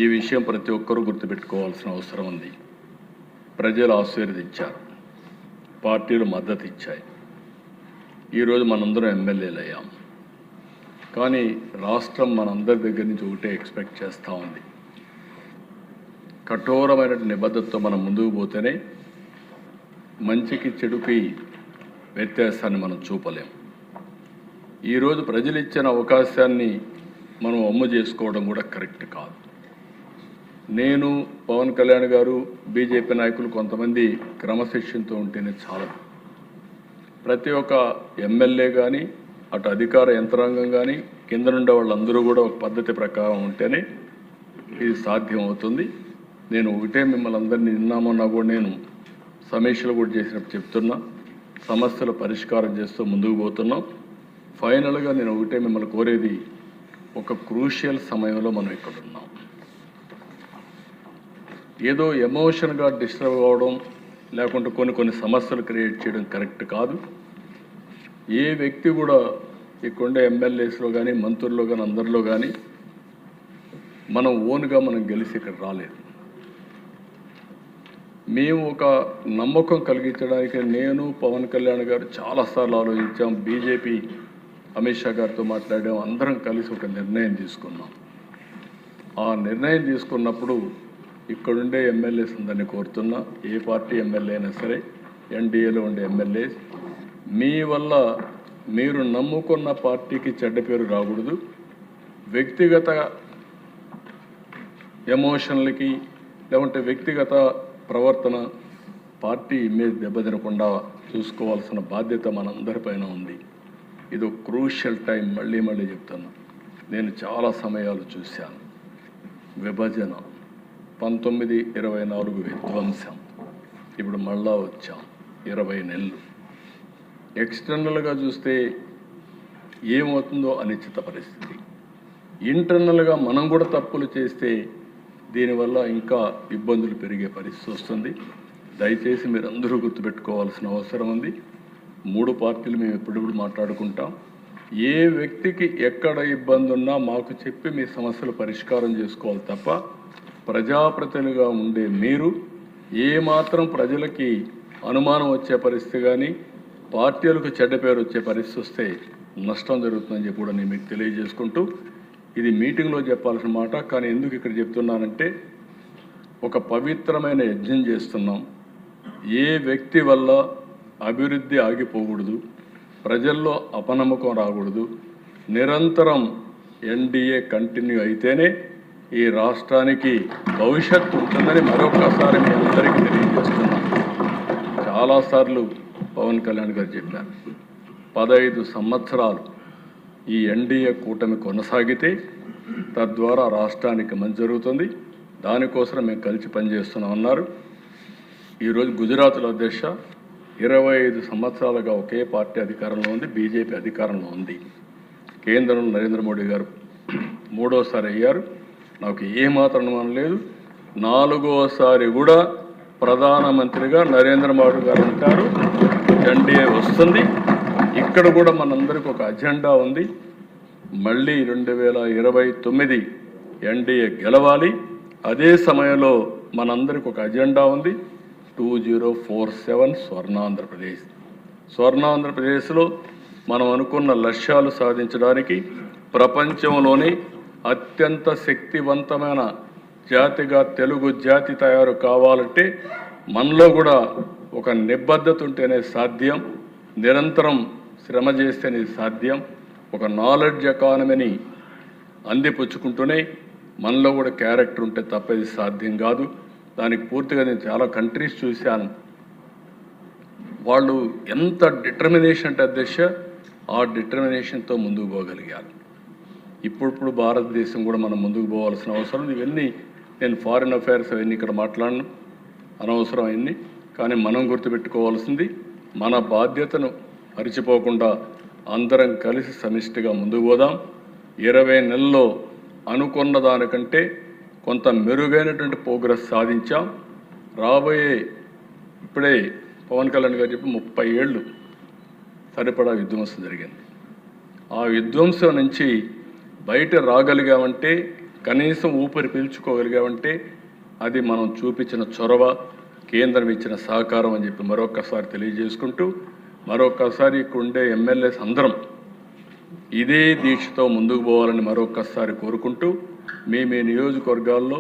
Speaker 1: ఈ విషయం ప్రతి ఒక్కరూ గుర్తుపెట్టుకోవాల్సిన అవసరం ఉంది. ప్రజలు ఆశీర్వదించారు, పార్టీలు మద్దతు ఇచ్చాయి. ఈరోజు మనందరం ఎమ్మెల్యేలు అయ్యాం. కానీ రాష్ట్రం మనందరి దగ్గర నుంచి ఒకటే ఎక్స్పెక్ట్ చేస్తూ ఉంది, కఠోరమైన నిబద్ధతతో మనం ముందుకు పోతేనే మంచికి చెడుకి వ్యత్యాసాన్ని మనం చూపలేం. ఈరోజు ప్రజలు ఇచ్చిన అవకాశాన్ని మనం అమ్ము చేసుకోవడం కూడా కరెక్ట్ కాదు. నేను, పవన్ కళ్యాణ్ గారు, బీజేపీ నాయకులు కొంతమంది క్రమశిక్షణతో ఉంటేనే చాలదు. ప్రతి ఒక్క ఎమ్మెల్యే కానీ, అటు అధికార యంత్రాంగం కానీ, కింద నుండే వాళ్ళందరూ కూడా ఒక పద్ధతి ప్రకారం ఉంటేనే ఇది సాధ్యం అవుతుంది. నేను ఒకటే మిమ్మల్ని అందరినీ నిన్నామన్నా కూడా నేను సమీక్షలు కూడా చేసినప్పుడు చెప్తున్నా, సమస్యల పరిష్కారం చేస్తూ ముందుకు పోతున్నాం. ఫైనల్గా నేను ఒకటే మిమ్మల్ని కోరేది, ఒక క్రూషియల్ సమయంలో మనం ఇక్కడ ఉన్నాం. ఏదో ఎమోషన్గా డిస్టర్బ్ అవ్వడం, లేకుంటే కొన్ని సమస్యలు క్రియేట్ చేయడం కరెక్ట్ కాదు. ఏ వ్యక్తి కూడా ఇక్కడుండే ఎమ్మెల్యేస్లో కానీ మంత్రుల్లో కానీ అందరిలో కానీ మనం ఓన్గా మనం గెలిచి ఇక్కడ రాలేదు. మేము ఒక నమ్మకం కలిగించడానికి నేను పవన్ కళ్యాణ్ గారు చాలాసార్లు ఆలోచించాం. బీజేపీ అమిత్ షా గారితో మాట్లాడాం. అందరం కలిసి ఒక నిర్ణయం తీసుకున్నాం. ఆ నిర్ణయం తీసుకున్నప్పుడు ఇక్కడుండే ఎమ్మెల్యేస్ అందరినీ కోరుతున్నా, ఏ పార్టీ ఎమ్మెల్యే అయినా సరే, ఎన్డీఏలో ఉండే ఎమ్మెల్యేస్, మీ వల్ల మీరు నమ్ముకున్న పార్టీకి చెడ్డ పేరు రాకూడదు. వ్యక్తిగత ఎమోషన్లకి లేకుంటే వ్యక్తిగత ప్రవర్తన పార్టీ ఇమేజ్ దెబ్బతినకుండా చూసుకోవాల్సిన బాధ్యత మనందరిపైన ఉంది. ఇది ఒక క్రూషియల్ టైం. మళ్ళీ చెప్తున్నా, నేను చాలా సమయాలు చూశాను. విభజన, 1924 విధ్వంసం, ఇప్పుడు మళ్ళా వచ్చాం 20 నెలలు. ఎక్స్టర్నల్గా చూస్తే ఏమవుతుందో అనిశ్చిత పరిస్థితి. ఇంటర్నల్గా మనం కూడా తప్పులు చేస్తే దీనివల్ల ఇంకా ఇబ్బందులు పెరిగే పరిస్థితి వస్తుంది. దయచేసి మీరు అందరూ గుర్తుపెట్టుకోవాల్సిన అవసరం ఉంది. 3 పార్టీలు మేము ఎప్పుడెప్పుడు మాట్లాడుకుంటాం. ఏ వ్యక్తికి ఎక్కడ ఇబ్బంది ఉన్నా మాకు చెప్పి మీ సమస్యలు పరిష్కారం చేసుకోవాలి తప్ప, ప్రజాప్రతినిధిగా ఉండే మీరు ఏమాత్రం ప్రజలకి అనుమానం వచ్చే పరిస్థితి కానీ పార్టీలకు చెడ్డ పేరు వచ్చే పరిస్థితి వస్తే నష్టం జరుగుతుందని చెప్పి కూడా నేను మీకు తెలియజేసుకుంటూ, ఇది మీటింగ్లో చెప్పాల్సిన మాట, కానీ ఎందుకు ఇక్కడ చెప్తున్నానంటే, ఒక పవిత్రమైన యజ్ఞం చేస్తున్నాం. ఏ వ్యక్తి వల్ల అభివృద్ధి ఆగిపోకూడదు, ప్రజల్లో అపనమ్మకం రాకూడదు. నిరంతరం ఎన్డీఏ కంటిన్యూ అయితేనే ఈ రాష్ట్రానికి భవిష్యత్తు ఉంటుందని మరొకసారి మీ అందరికీ తెలియజేస్తున్నాం. చాలాసార్లు పవన్ కళ్యాణ్ గారు చెప్పారు, 15 సంవత్సరాలు ఈ ఎన్డీఏ కూటమి కొనసాగితే తద్వారా రాష్ట్రానికి మంచి జరుగుతుంది, దానికోసం మేము కలిసి పనిచేస్తున్నాం అన్నారు. ఈరోజు గుజరాత్లో అధ్యక్ష 25 సంవత్సరాలుగా ఒకే పార్టీ అధికారంలో ఉంది, బీజేపీ అధికారంలో ఉంది. కేంద్రంలో నరేంద్ర మోడీ గారు 3వసారి అయ్యారు. నాకు ఏమాత్రం అనుమానం లేదు, 4వసారి కూడా ప్రధానమంత్రిగా నరేంద్ర మోడీ గారు ఉంటారు. ఎన్డీఏ వస్తుంది. ఇక్కడ కూడా మనందరికీ ఒక అజెండా ఉంది. మళ్ళీ 2029 ఎన్డీఏ గెలవాలి. అదే సమయంలో మనందరికీ ఒక అజెండా ఉంది, 2047 స్వర్ణాంధ్రప్రదేశ్. స్వర్ణాంధ్రప్రదేశ్లో మనం అనుకున్న లక్ష్యాలు సాధించడానికి ప్రపంచంలోనే అత్యంత శక్తివంతమైన జాతిగా తెలుగు జాతి తయారు కావాలంటే మనలో కూడా ఒక నిబద్ధత ఉంటేనే సాధ్యం, నిరంతరం శ్రమ చేస్తేనే సాధ్యం. ఒక నాలెడ్జ్ ఎకానమీని అందిపుచ్చుకుంటూనే మనలో కూడా క్యారెక్టర్ ఉంటే తప్ప ఇది సాధ్యం కాదు. దానికి పూర్తిగా నేను చాలా కంట్రీస్ చూశాను. వాళ్ళు ఎంత డిటర్మినేషన్ అంటే అధ్యక్ష, ఆ డిటర్మినేషన్తో ముందుకు పోగలిగారు. ఇప్పుడు భారతదేశం కూడా మనం ముందుకు పోవాల్సిన అవసరం. ఇవన్నీ నేను ఫారిన్ అఫైర్స్ అవన్నీ ఇక్కడ మాట్లాడను, అనవసరం అవన్నీ. కానీ మనం గుర్తుపెట్టుకోవాల్సింది, మన బాధ్యతను మరిచిపోకుండా అందరం కలిసి సమిష్టిగా ముందుకు పోదాం. 20 నెలల్లో అనుకున్న దానికంటే కొంత మెరుగైనటువంటి ప్రోగ్రెస్ సాధించాం. రాబోయే ఇప్పుడే పవన్ కళ్యాణ్ గారు చెప్పి 30 ఏళ్ళు సరిపడా విధ్వంసం జరిగింది. ఆ విధ్వంసం నుంచి బయట రాగలిగామంటే, కనీసం ఊపిరి పీల్చుకోగలిగామంటే అది మనం చూపించిన చొరవ, కేంద్రం ఇచ్చిన సహకారం అని చెప్పి మరొకసారి తెలియజేసుకుంటూ, మరొకసారి ఇక్కడ ఉండే ఎమ్మెల్యేస్ అందరం ఇదే దీక్షతో ముందుకు పోవాలని మరొకసారి కోరుకుంటూ, మీ నియోజకవర్గాల్లో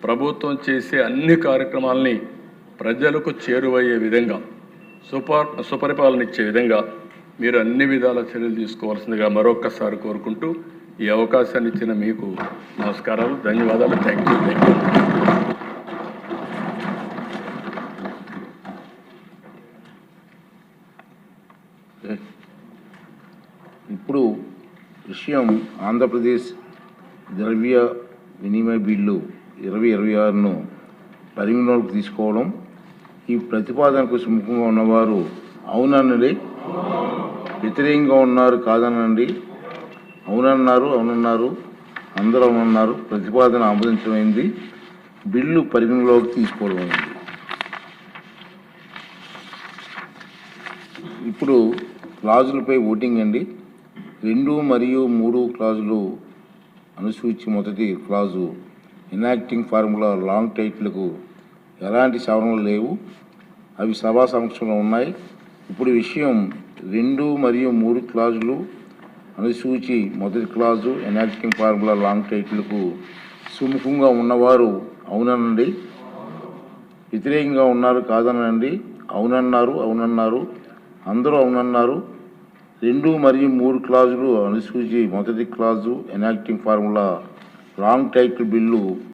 Speaker 1: ప్రభుత్వం చేసే అన్ని కార్యక్రమాలని ప్రజలకు చేరువయ్యే విధంగా, సుపరిపాలన ఇచ్చే విధంగా మీరు అన్ని విధాల చర్యలు తీసుకోవాల్సిందిగా మరొకసారి కోరుకుంటూ, ఈ అవకాశాన్ని ఇచ్చిన మీకు నమస్కారాలు, ధన్యవాదాలు. Thank you.
Speaker 2: ఇప్పుడు విషయం ఆంధ్రప్రదేశ్ ద్రవ్య వినిమయ బిల్లు 2026ను పరిగణలోకి తీసుకోవడం. ఈ ప్రతిపాదనకు సుముఖంగా ఉన్నవారు అవుననండి, వ్యతిరేకంగా ఉన్నారు కాదనండి. అవునన్నారు, అందరూ అవునన్నారు. ప్రతిపాదన ఆమోదించమైంది. బిల్లు పరిగణలోకి తీసుకోవడం అయింది. ఇప్పుడు క్లాజులపై ఓటింగ్ అండి. 2 మరియు 3 క్లాజులు అనుసూచి మొదటి క్లాజు ఎనాక్టింగ్ ఫార్ములా లాంగ్ టైటిల్కు ఎలాంటి సవరణలు లేవు. అవి సభా సమక్షంలో ఉన్నాయి. ఇప్పుడు విషయం 2 మరియు 3 క్లాజులు అనుసూచి మొదటి క్లాజు ఎనాక్టింగ్ ఫార్ములా లాంగ్ టైటిల్కు సుముఖంగా ఉన్నవారు అవునండి, వ్యతిరేకంగా ఉన్నారు కాదనండి. అవునన్నారు, అందరూ అవునన్నారు. 2 మరియు 3 క్లాజులు అనుసూచి మొదటి clause enacting formula long title bill